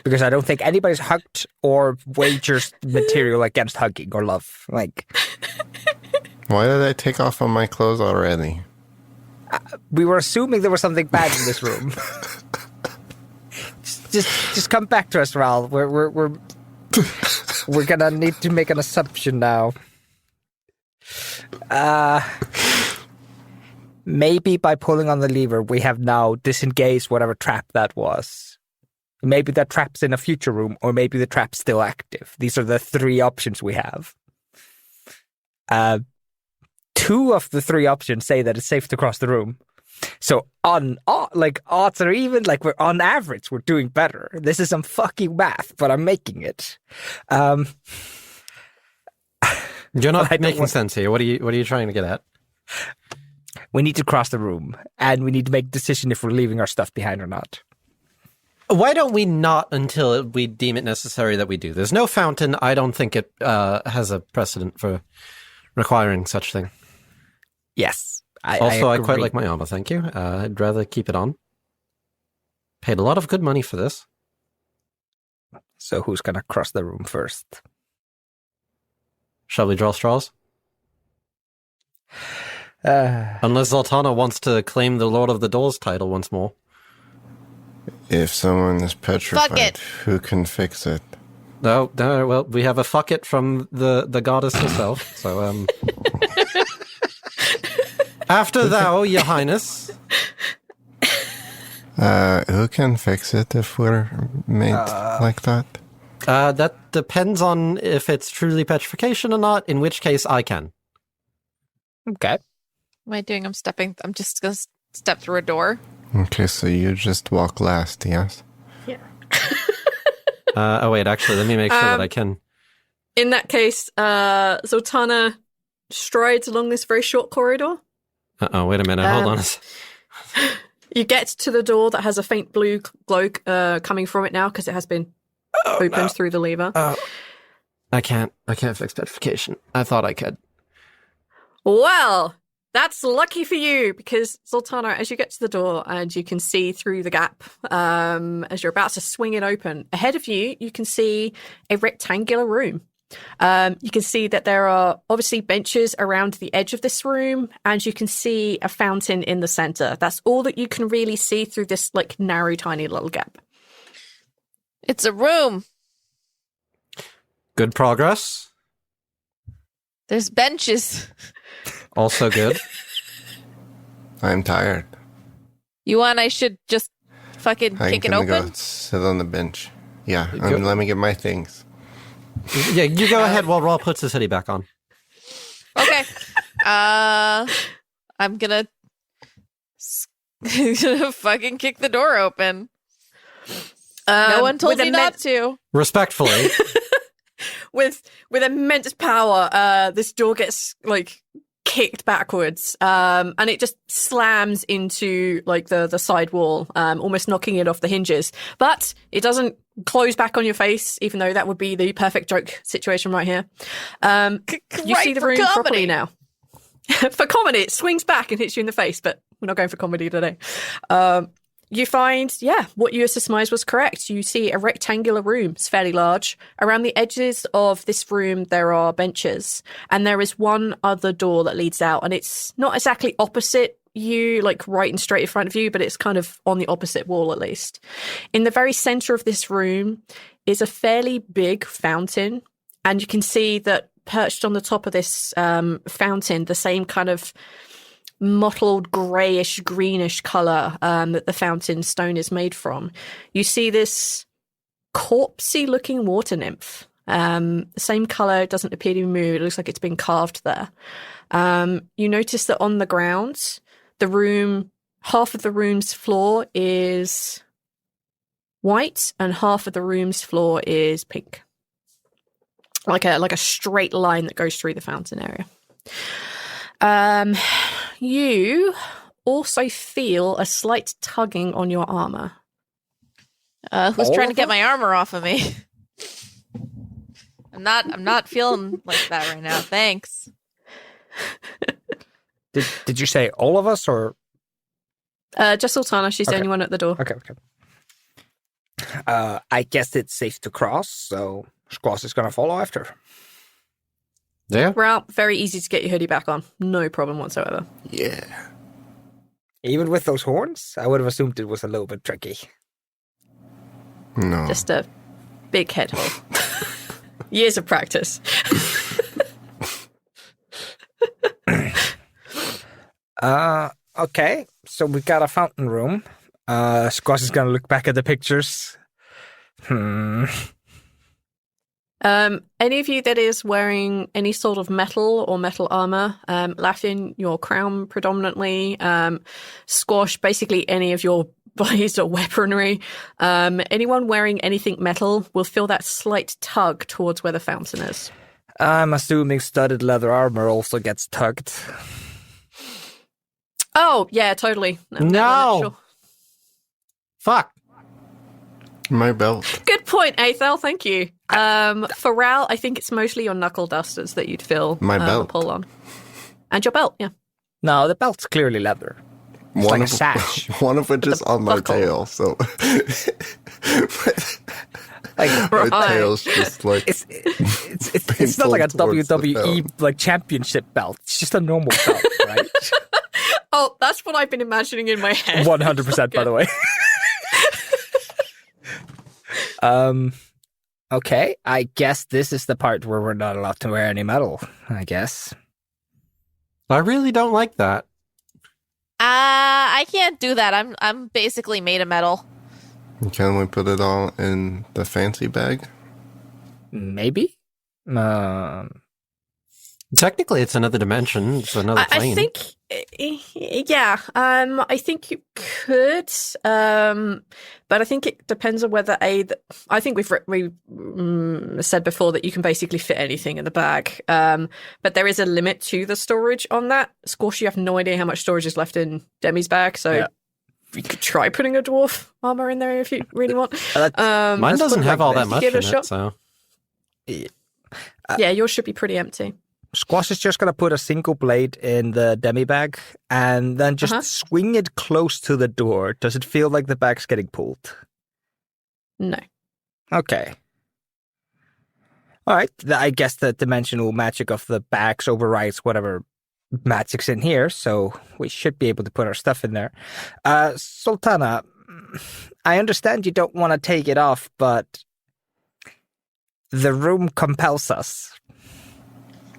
Because I don't think anybody's hugged or wagers material against hugging or love. Like, Why did I take off on my clothes already? we were assuming there was something bad in this room. just come back to us, Rhal. We're gonna need to make an assumption now. maybe by pulling on the lever, we have now disengaged whatever trap that was. Maybe that trap's in a future room, or maybe the trap's still active. These are the three options we have. 2 of the 3 options say that it's safe to cross the room. So odds are even, like, we're on average, we're doing better. This is some fucking math, but I'm making it. You're not making sense here. What are you trying to get at? We need to cross the room, and we need to make a decision if we're leaving our stuff behind or not. Why don't we not until we deem it necessary that we do? There's no fountain. I don't think it has a precedent for requiring such thing. Yes. I quite like my armor, thank you. I'd rather keep it on. Paid a lot of good money for this. So who's going to cross the room first? Shall we draw straws? Unless Zaltanna wants to claim the Lord of the Doors title once more. If someone is petrified, Fuck it. who can fix it? No, well, we have a fuck it from the goddess herself, so, After thou, your highness. Who can fix it if we're made like that? That depends on if it's truly petrification or not, in which case I can. Okay. What am I doing? I'm just going to step through a door. Okay, so you just walk last, yes? Yeah. Oh, wait, actually, let me make sure that I can. In that case, Zaltanna strides along this very short corridor. Uh-oh, wait a minute, hold on. You get to the door that has a faint blue glow coming from it now because it has been opened through the lever. I can't fix petrification. I thought I could. Well, that's lucky for you because Zaltanna, as you get to the door and you can see through the gap as you're about to swing it open, ahead of you, you can see a rectangular room. You can see that there are obviously benches around the edge of this room, and you can see a fountain in the center. That's all that you can really see through this like narrow, tiny little gap. It's a room. Good progress. There's benches. Also good. I'm tired. You want I should just fucking kick it I'm gonna open? go sit on the bench. Yeah, let me get my things. Yeah, you go ahead while Rhal puts his hoodie back on. Okay. I'm gonna fucking kick the door open. No one told me not to. Respectfully. With immense power, this door gets like kicked backwards, and it just slams into like the side wall, almost knocking it off the hinges. But it doesn't close back on your face, even though that would be the perfect joke situation right here. You see the room properly now. For comedy, it swings back and hits you in the face, but we're not going for comedy today. You find, what you surmised was correct. You see a rectangular room. It's fairly large. Around the edges of this room, there are benches. And there is one other door that leads out. And it's not exactly opposite you, like right and straight in front of you, but it's kind of on the opposite wall at least. In the very center of this room is a fairly big fountain. And you can see that perched on the top of this fountain, the same kind of mottled greyish greenish colour that the fountain stone is made from. You see this corpsey looking water nymph. The same colour, doesn't appear to be moved. It looks like it's been carved there. You notice that on the ground, the room, half of the room's floor is white and half of the room's floor is pink. Like a straight line that goes through the fountain area. You also feel a slight tugging on your armor. Who's trying to get my armor off of me? I'm not feeling like that right now. Thanks. Did you say all of us or? Just Zaltanna. She's the only one at the door. Okay. I guess it's safe to cross, so Squash is going to follow after. Yeah. Rhal, very easy to get your hoodie back on. No problem whatsoever. Yeah. Even with those horns, I would have assumed it was a little bit tricky. No. Just a big head hole. Years of practice. Okay, so we got a fountain room. Squash is gonna look back at the pictures. Any of you that is wearing any sort of metal or metal armor, Laffin, your crown predominantly, Squash, basically any of your blades or weaponry, anyone wearing anything metal will feel that slight tug towards where the fountain is. I'm assuming studded leather armor also gets tugged. Oh, yeah, totally. No. Sure. Fuck. My belt. Good point, Aethel. Thank you. For Rhal, I think it's mostly your knuckle dusters that you'd feel My belt. pull on. And your belt, yeah. No, the belt's clearly leather. It's like a sash. One of which is on my buckle. tail, so Like, my Right. tail's just like it's not like a towards the WWE belt. like championship belt. It's just a normal belt, right? Oh, that's what I've been imagining in my head. 100%, by the way. Okay, I guess this is the part where we're not allowed to wear any metal, I guess. I really don't like that. I can't do that. I'm basically made of metal. Can we put it all in the fancy bag? Maybe? Technically, it's another dimension. It's another plane. I think, yeah, I think you could, but I think it depends on whether I think we said before that you can basically fit anything in the bag, but there is a limit to the storage on that. Squash, you have no idea how much storage is left in Demi's bag, so Yeah. you could try putting a dwarf armor in there if you really want. Mine let's doesn't put it have like all this. that much Give it in a shot. it, so... Yeah, yours should be pretty empty. Squash is just going to put a single blade in the demi bag and then just swing it close to the door. Does it feel like the bag's getting pulled? No. Okay. All right. I guess the dimensional magic of the bags overrides whatever magic's in here, so we should be able to put our stuff in there. Zaltanna, I understand you don't want to take it off, but the room compels us.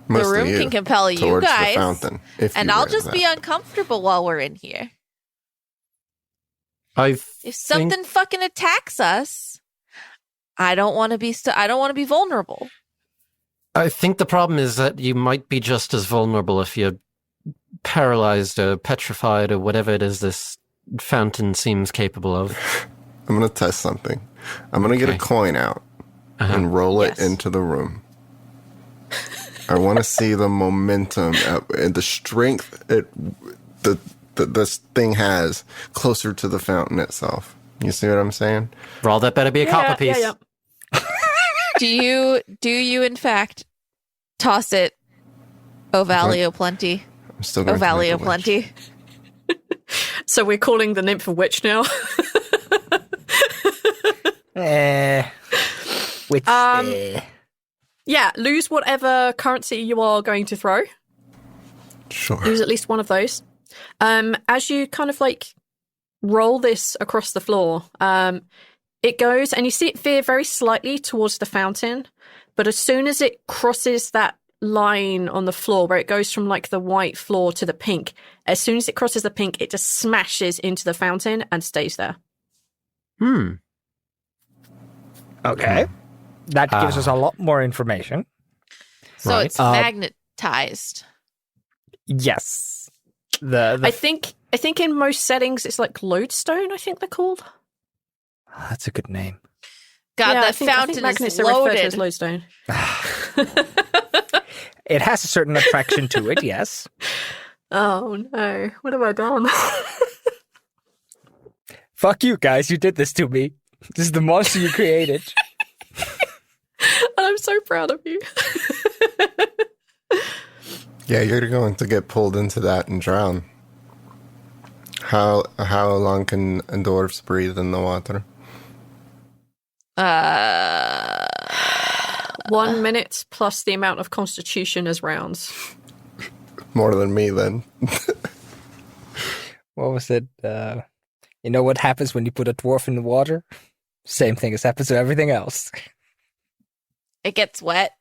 The Mostly room you, can compel you towards guys. the fountain. If And you I'll wear just that. be uncomfortable while we're in here. If something think- fucking attacks us, I don't want to be. I don't want to be vulnerable. I think the problem is that you might be just as vulnerable if you're paralyzed or petrified or whatever it is this fountain seems capable of. I'm gonna test something. I'm gonna get a Okay. coin out and roll it Yes. into the room. I want to see the momentum and the strength this thing has closer to the fountain itself. You see what I'm saying? Rhal, that better be a copper piece. Yeah. Do you in fact toss it? O Valley o Plenty. I'm still O going Valley to o make a wish. Plenty. So we're calling the nymph a witch now. Which, Yeah, lose whatever currency you are going to throw. Sure. Lose at least one of those. As you kind of like roll this across the floor, it goes and you see it veer very slightly towards the fountain, but as soon as it crosses that line on the floor where it goes from like the white floor to the pink, as soon as it crosses the pink, it just smashes into the fountain and stays there. okay. That gives us a lot more information. So Right. it's magnetized. Yes. The I think in most settings it's like lodestone, I think they're called. That's a good name. God, Yeah, that I think fountain magnets is are referred to as loaded. lodestone. It has a certain attraction to it, yes. Oh no, what have I done? Fuck you guys, you did this to me. This is the monster you created. I'm so proud of you. Yeah, you're going to get pulled into that and drown. How long can dwarves breathe in the water? 1 minute plus the amount of constitution as rounds. More than me, then. What was it? You know what happens when you put a dwarf in the water? Same thing as happens to everything else. It gets wet.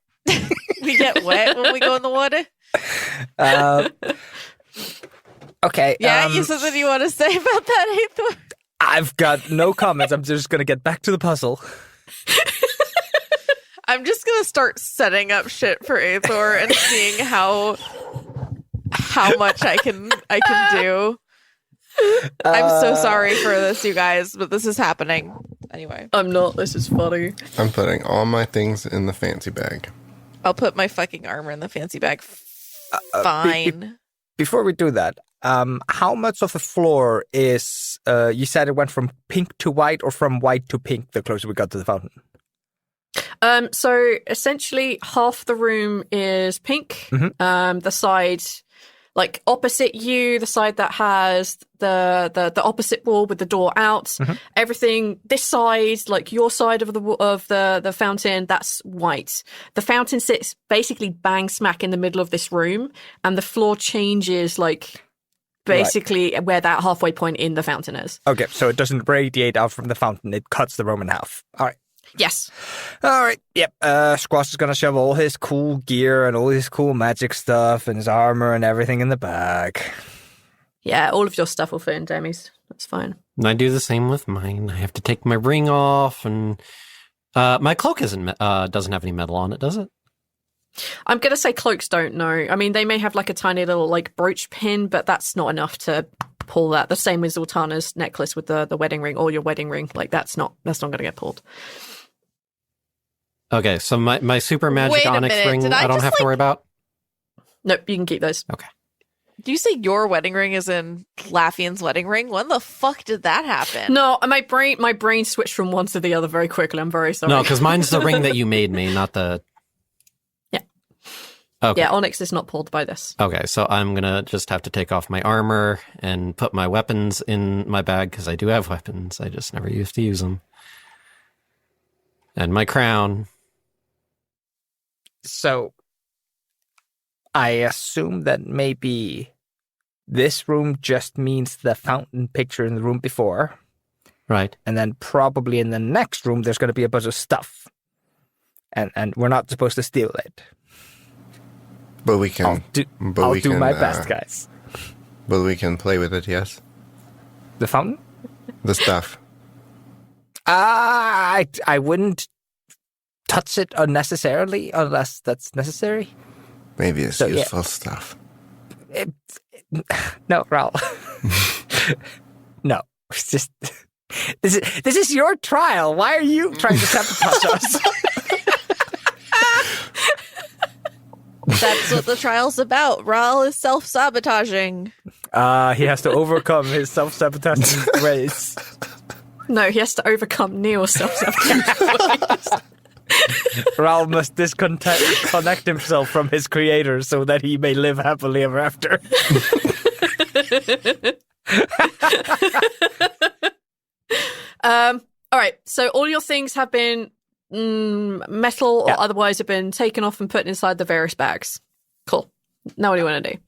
We get wet when we go in the water. Okay. Yeah, you said that you want to say about that, Hathor? I've got no comments. I'm just going to get back to the puzzle. I'm just gonna start setting up shit for Aethor and seeing how much I can do. I'm so sorry for this, you guys, but this is happening. Anyway. I'm not. This is funny. I'm putting all my things in the fancy bag. I'll put my fucking armor in the fancy bag. Fine. Before we do that, how much of the floor is, you said it went from pink to white or from white to pink the closer we got to the fountain? So essentially half the room is pink. The side, like opposite you, the side that has the opposite wall with the door out. Everything this side, like your side of the fountain, that's white. The fountain sits basically bang smack in the middle of this room, and the floor changes like basically where that halfway point in the fountain is. Okay, so it doesn't radiate out from the fountain; it cuts the room in half. All right. Yes. All right. Yep. Squash is gonna shove all his cool gear and all his cool magic stuff and his armor and everything in the bag. Yeah, all of your stuff will fit in Demi's. That's fine. And I do the same with mine. I have to take my ring off, and my cloak doesn't have any metal on it, does it? I'm gonna say cloaks don't know. I mean, they may have like a tiny little like brooch pin, but that's not enough to pull that. The same with Zaltanna's necklace with the wedding ring or your wedding ring. Like that's not gonna get pulled. Okay, so my super magic Wait a onyx minute, ring, did I I don't just, have to worry about? Nope, you can keep those. Okay. Do you say your wedding ring is in Laffian's wedding ring? When the fuck did that happen? No, my brain switched from one to the other very quickly. I'm very sorry. No, because mine's the ring that you made me, not the... Yeah. Okay. Yeah, onyx is not pulled by this. Okay, so I'm going to just have to take off my armor and put my weapons in my bag, because I do have weapons. I just never used to use them. And my crown. So, I assume that maybe this room just means the fountain picture in the room before. Right. And then probably in the next room, there's going to be a bunch of stuff. And we're not supposed to steal it. But we can. I'll do my best, guys. But we can play with it, yes? The fountain? The stuff. I wouldn't touch it unnecessarily unless that's necessary. Maybe it's useful stuff. No, Rhal. No, it's just this is your trial. Why are you trying to sabotage us? That's what the trial's about. Rhal is self-sabotaging. He has to overcome his self-sabotaging ways. No, he has to overcome Neil's self-sabotage. Rhal must disconnect himself from his creator so that he may live happily ever after. All right, so all your things have been metal or otherwise have been taken off and put inside the various bags. Cool. Now what do you want to do?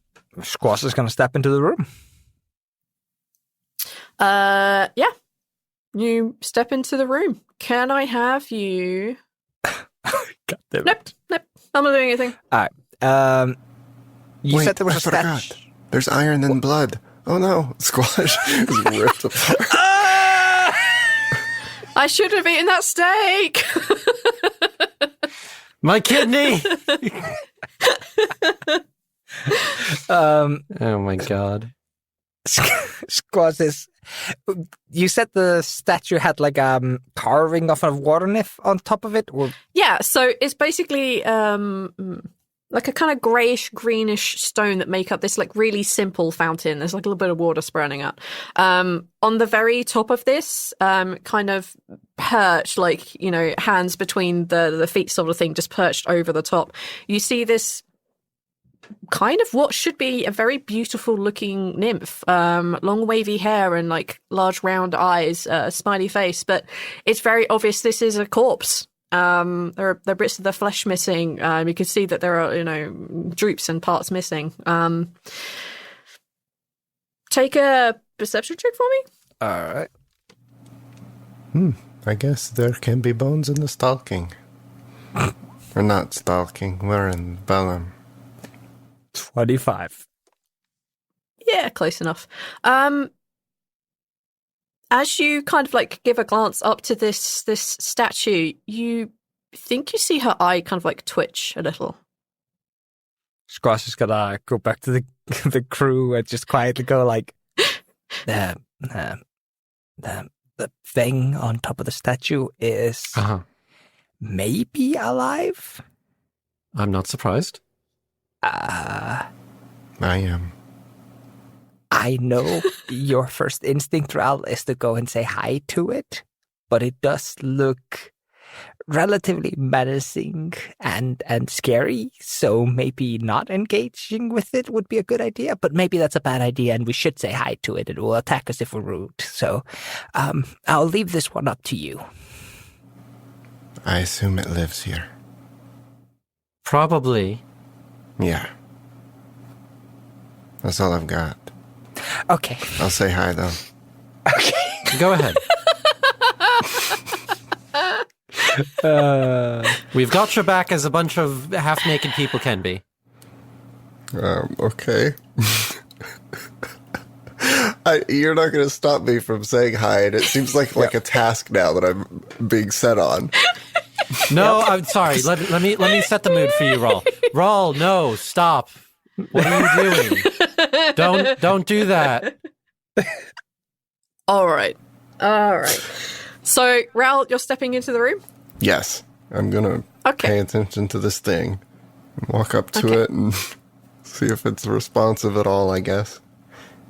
Squash is going to step into the room. Yeah. You step into the room. Can I have you... God damn it. Nope. I'm not doing anything. All right. You Wait, said there was I a forgot. statue. There's iron and blood. Oh no, Squash is ripped apart. I should have eaten that steak. My kidney! Oh my god. Squash is... You said the statue had like a carving of a water nymph on top of it? Or... Yeah, so it's basically like a kind of greyish, greenish stone that make up this like really simple fountain. There's like a little bit of water sprouting out. On the very top of this, kind of perched, like, you know, hands between the feet sort of thing, just perched over the top. You see this kind of what should be a very beautiful looking nymph, long wavy hair and like large round eyes, smiley face, but it's very obvious this is a corpse. There are bits of the flesh missing. You can see that there are, you know, droops and parts missing. Take a perception check for me. All right. I guess there can be bones in the stalking. We're not stalking, we're in Bellum. 25. Yeah, Yeah, close enough. As you kind of like give a glance up to this statue, you think you see her eye kind of like twitch a little. Squash is gonna go back to the the crew and just quietly go like, the thing on top of the statue is maybe alive. I'm not surprised. I am. I know your first instinct, Rhal, is to go and say hi to it, but it does look relatively menacing and scary, so maybe not engaging with it would be a good idea, but maybe that's a bad idea and we should say hi to it. It will attack us if we're rude. So I'll leave this one up to you. I assume it lives here. Probably. Yeah. That's all I've got. Okay. I'll say hi, though. Okay. Go ahead. We've got your back as a bunch of half-naked people can be. Okay. You're not going to stop me from saying hi, and it seems like a task now that I'm being set on. No, I'm sorry. Let me set the mood for you, Rhal. Rhal, no, stop. What are you doing? Don't do that. All right. So, Rhal, you're stepping into the room? Yes. I'm going to pay attention to this thing. Walk up to it and see if it's responsive at all, I guess.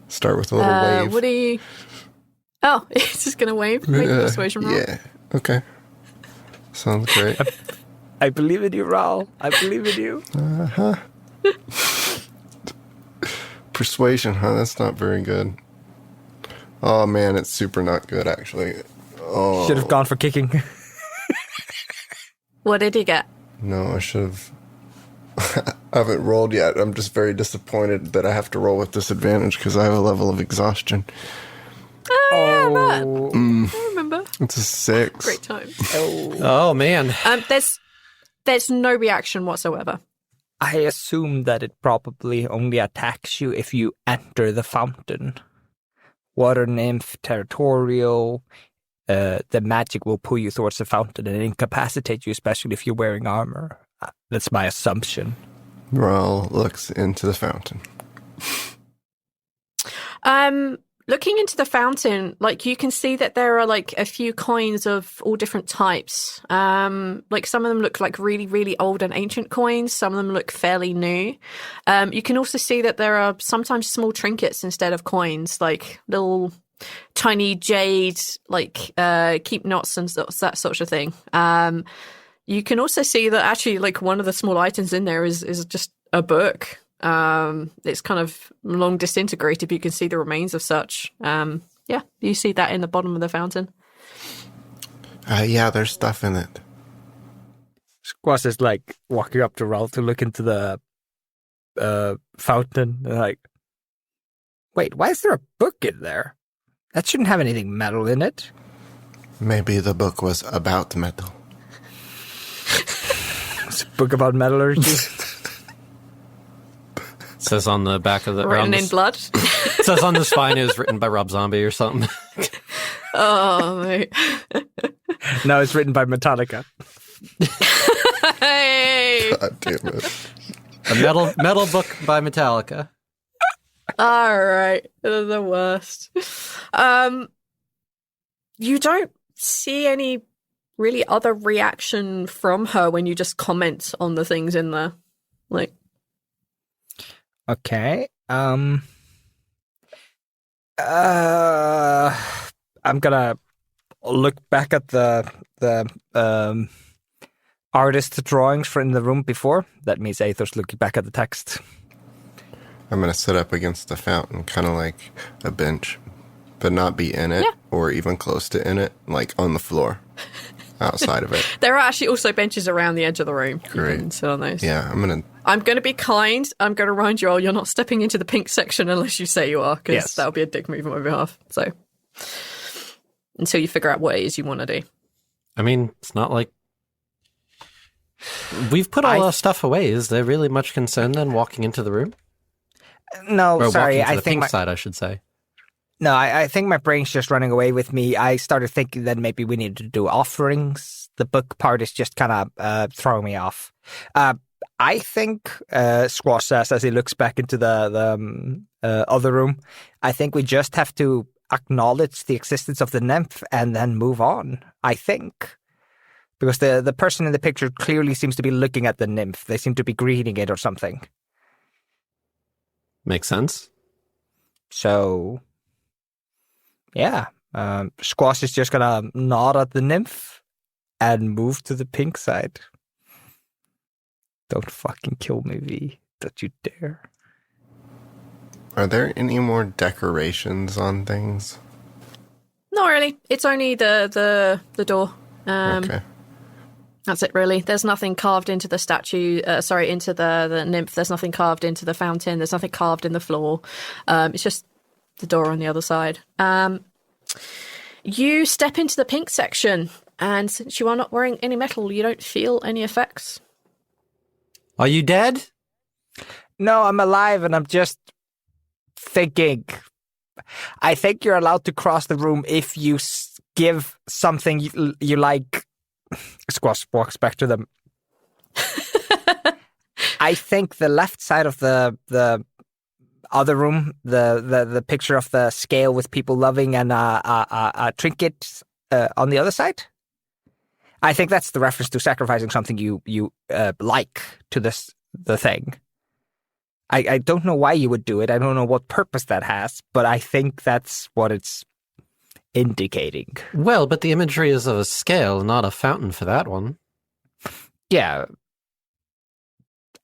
Start with a little wave. What do you... Oh, it's just going to wave? Make a persuasion roll? Yeah. Okay. Sounds great. I believe in you, Rhal. I believe in you. Uh-huh. Persuasion, huh? That's not very good. Oh, man, it's super not good, actually. Oh. Should have gone for kicking. What did he get? No, I should have... I haven't rolled yet. I'm just very disappointed that I have to roll with disadvantage because I have a level of exhaustion. Yeah, that. I remember. It's a 6. Great times. Oh man. There's no reaction whatsoever. I assume that it probably only attacks you if you enter the fountain. Water nymph, territorial. The magic will pull you towards the fountain and incapacitate you, especially if you're wearing armor. That's my assumption. Rhal looks into the fountain. Looking into the fountain, like you can see that there are like a few coins of all different types. Like some of them look like really, really old and ancient coins. Some of them look fairly new. You can also see that there are sometimes small trinkets instead of coins, like little tiny jade, like keep knots and that sort of thing. You can also see that actually like one of the small items in there is just a book. It's kind of long disintegrated, but you can see the remains of such. Yeah, you see that in the bottom of the fountain. Yeah, there's stuff in it. Squash is like walking up to Rhal to look into the fountain. And like, wait, why is there a book in there? That shouldn't have anything metal in it. Maybe the book was about metal. It's a book about metallurgy. Says on the back of the written in blood. Says on the spine it was written by Rob Zombie or something. Oh, mate. No, it's written by Metallica. Hey. God damn it. A metal book by Metallica. All right, they're the worst. You don't see any really other reaction from her when you just comment on the things in there, like. Okay. I'm gonna look back at the artist drawings from the room before. That means Aether's looking back at the text. I'm going to sit up against the fountain, kind of like a bench, but not be in it or even close to in it, like on the floor, outside of it. There are actually also benches around the edge of the room. Great. You can sit on those. Yeah, I'm going to be kind. I'm going to remind you all, you're not stepping into the pink section unless you say you are, because that would be a dick move on my behalf. So, until you figure out what it is you want to do. I mean, it's not like we've put all our stuff away. Is there really much concern then walking into the room? No, Or sorry. walking to I the think pink side, I should say. I think my brain's just running away with me. I started thinking that maybe we needed to do offerings. The book part is just kind of throwing me off. I think Squash says as he looks back into the other room, I think we just have to acknowledge the existence of the nymph and then move on, I think. Because the person in the picture clearly seems to be looking at the nymph. They seem to be greeting it or something. Makes sense. So, yeah. Squash is just going to nod at the nymph and move to the pink side. Don't fucking kill me, V. Don't you dare. Are there any more decorations on things? Not really. It's only the door. Okay. That's it, really. There's nothing carved into the statue. Into the nymph. There's nothing carved into the fountain. There's nothing carved in the floor. It's just the door on the other side. You step into the pink section, and since you are not wearing any metal, you don't feel any effects. Are you dead? No, I'm alive, and I'm just thinking. I think you're allowed to cross the room if you give something you like. Squash walks back to them. I think the left side of the other room, the picture of the scale with people loving and a trinket on the other side. I think that's the reference to sacrificing something you like to the thing. I don't know why you would do it. I don't know what purpose that has, but I think that's what it's indicating. Well, but the imagery is of a scale, not a fountain for that one. Yeah.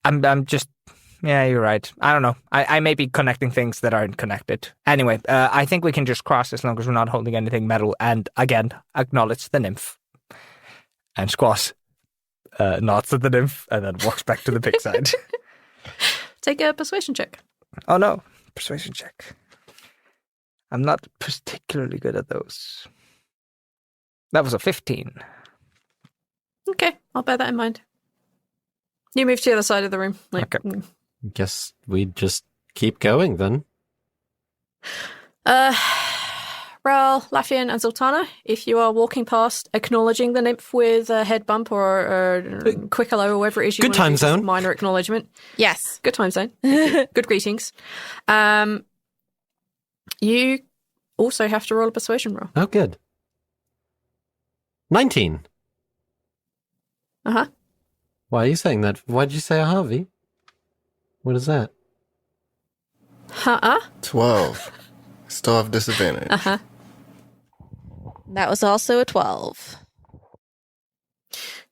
I'm just... Yeah, you're right. I don't know. I may be connecting things that aren't connected. Anyway, I think we can just cross as long as we're not holding anything metal and, again, acknowledge the nymph. And Squash nods at the nymph and then walks back to the pig side. Take a persuasion check. Oh, no. Persuasion check. I'm not particularly good at those. That was a 15. Okay, I'll bear that in mind. You move to the other side of the room. Okay. Guess we just keep going then. Rhal, Laffian, and Zaltanna, if you are walking past, acknowledging the nymph with a head bump or quick hello or whatever it is you Good want time to do, just zone. minor acknowledgement. Yes. Good time zone. Good greetings. You also have to roll a persuasion roll. Oh, good. 19. Uh-huh. Why are you saying that? Why did you say Harvey? What is that? 12. Still have disadvantage. Uh-huh. That was also a 12.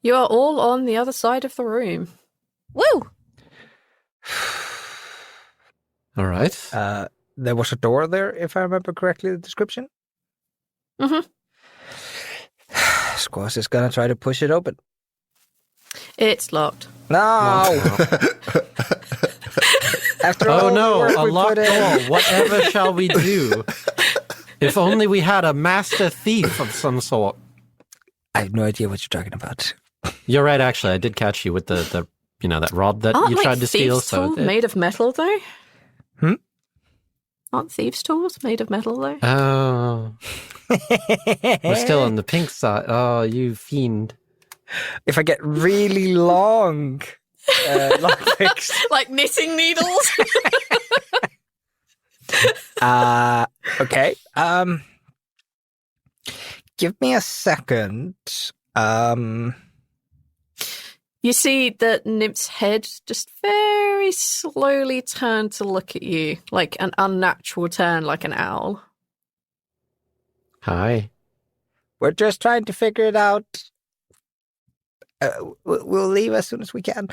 You are all on the other side of the room. Woo! All right. There was a door there, if I remember correctly, the description. Mm-hmm. Squash is gonna try to push it open. It's locked. No! After all Oh the no, work a we locked put in. door. Whatever shall we do? If only we had a master thief of some sort. I have no idea what you're talking about. You're right, actually. I did catch you with the that rod that Aren't you tried to steal. thieves' tools So made of metal, though? Hmm? Aren't thieves' tools made of metal, though? Oh, we're still on the pink side. Oh, you fiend! If I get really long lockpicks. Like knitting needles? Okay. Give me a second. You see the nymph's head just very slowly turn to look at you, like an unnatural turn, like an owl. Hi. We're just trying to figure it out. We'll leave as soon as we can.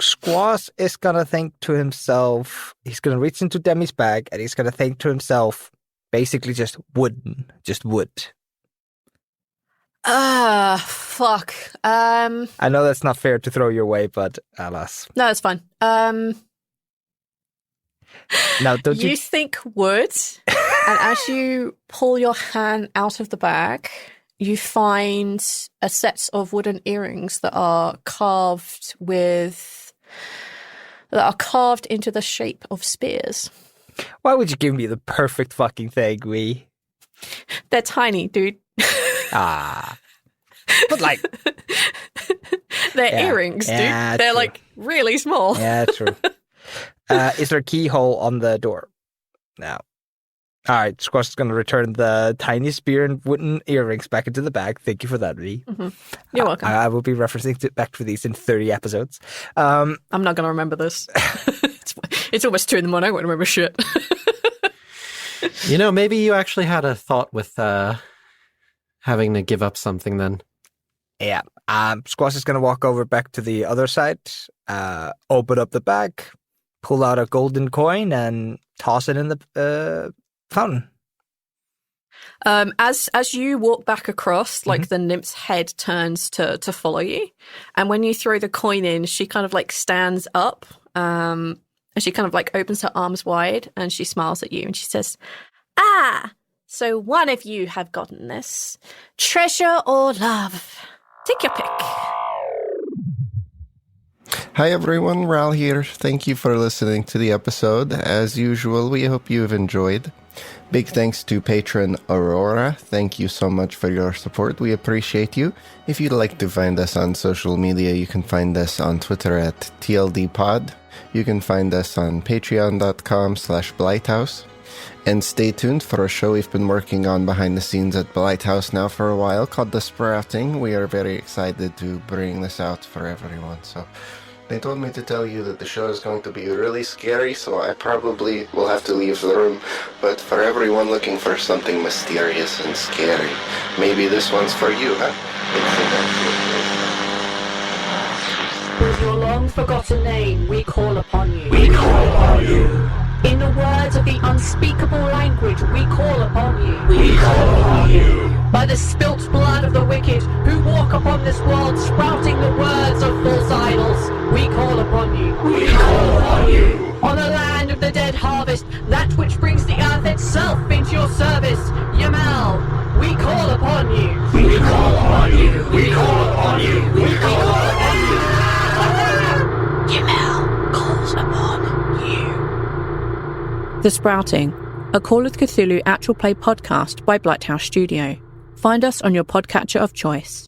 Squash is gonna think to himself, he's gonna reach into Demi's bag and he's gonna think to himself, basically just wood. Fuck. I know that's not fair to throw your way, but alas. No, it's fine. Now, don't You you... think wood, and as you pull your hand out of the bag, you find a set of wooden earrings that are carved into the shape of spears. Why would you give me the perfect fucking thing, Wee? They're tiny, dude. Ah. But like... They're earrings, dude. Yeah, They're true. like really small. Yeah, true. Is there a keyhole on the door? No. All right, Squash is going to return the tiny spear and wooden earrings back into the bag. Thank you for that, Lee. Mm-hmm. You're welcome. I will be referencing back to these in 30 episodes. I'm not going to remember this. It's almost 2 a.m. I won't remember shit. You know, maybe you actually had a thought with having to give up something then. Yeah. Squash is going to walk over back to the other side, open up the bag, pull out a golden coin, and toss it in the fountain. As you walk back across, like the nymph's head turns to follow you, and when you throw the coin in, she kind of like stands up, and she kind of like opens her arms wide, and she smiles at you, and she says, "Ah, so one of you have gotten this. Treasure or love? Take your pick." Hi everyone, Rhal here. Thank you for listening to the episode. As usual, we hope you've enjoyed. Big thanks to patron Aurora. Thank you so much for your support. We appreciate you. If you'd like to find us on social media, you can find us on Twitter at TLDpod. You can find us on patreon.com/Blighthouse. And stay tuned for a show we've been working on behind the scenes at Blighthouse now for a while called The Sprouting. We are very excited to bring this out for everyone. So they told me to tell you that the show is going to be really scary, so I probably will have to leave the room. But for everyone looking for something mysterious and scary, maybe this one's for you, huh? With your long-forgotten name, we call upon you. We call upon you. In the words of the unspeakable language, we call upon you. We call upon you. By the spilt blood of the wicked, who walk upon this world, sprouting the words of false idols, we call upon you. We call upon you. On the land of the dead harvest, that which brings the earth itself into your service, Yamal, we call upon you. We call upon you. We call upon you. We call upon you. Yamal calls upon you. The Sprouting, a Call of Cthulhu actual play podcast by Blighthouse Studio. Find us on your podcatcher of choice.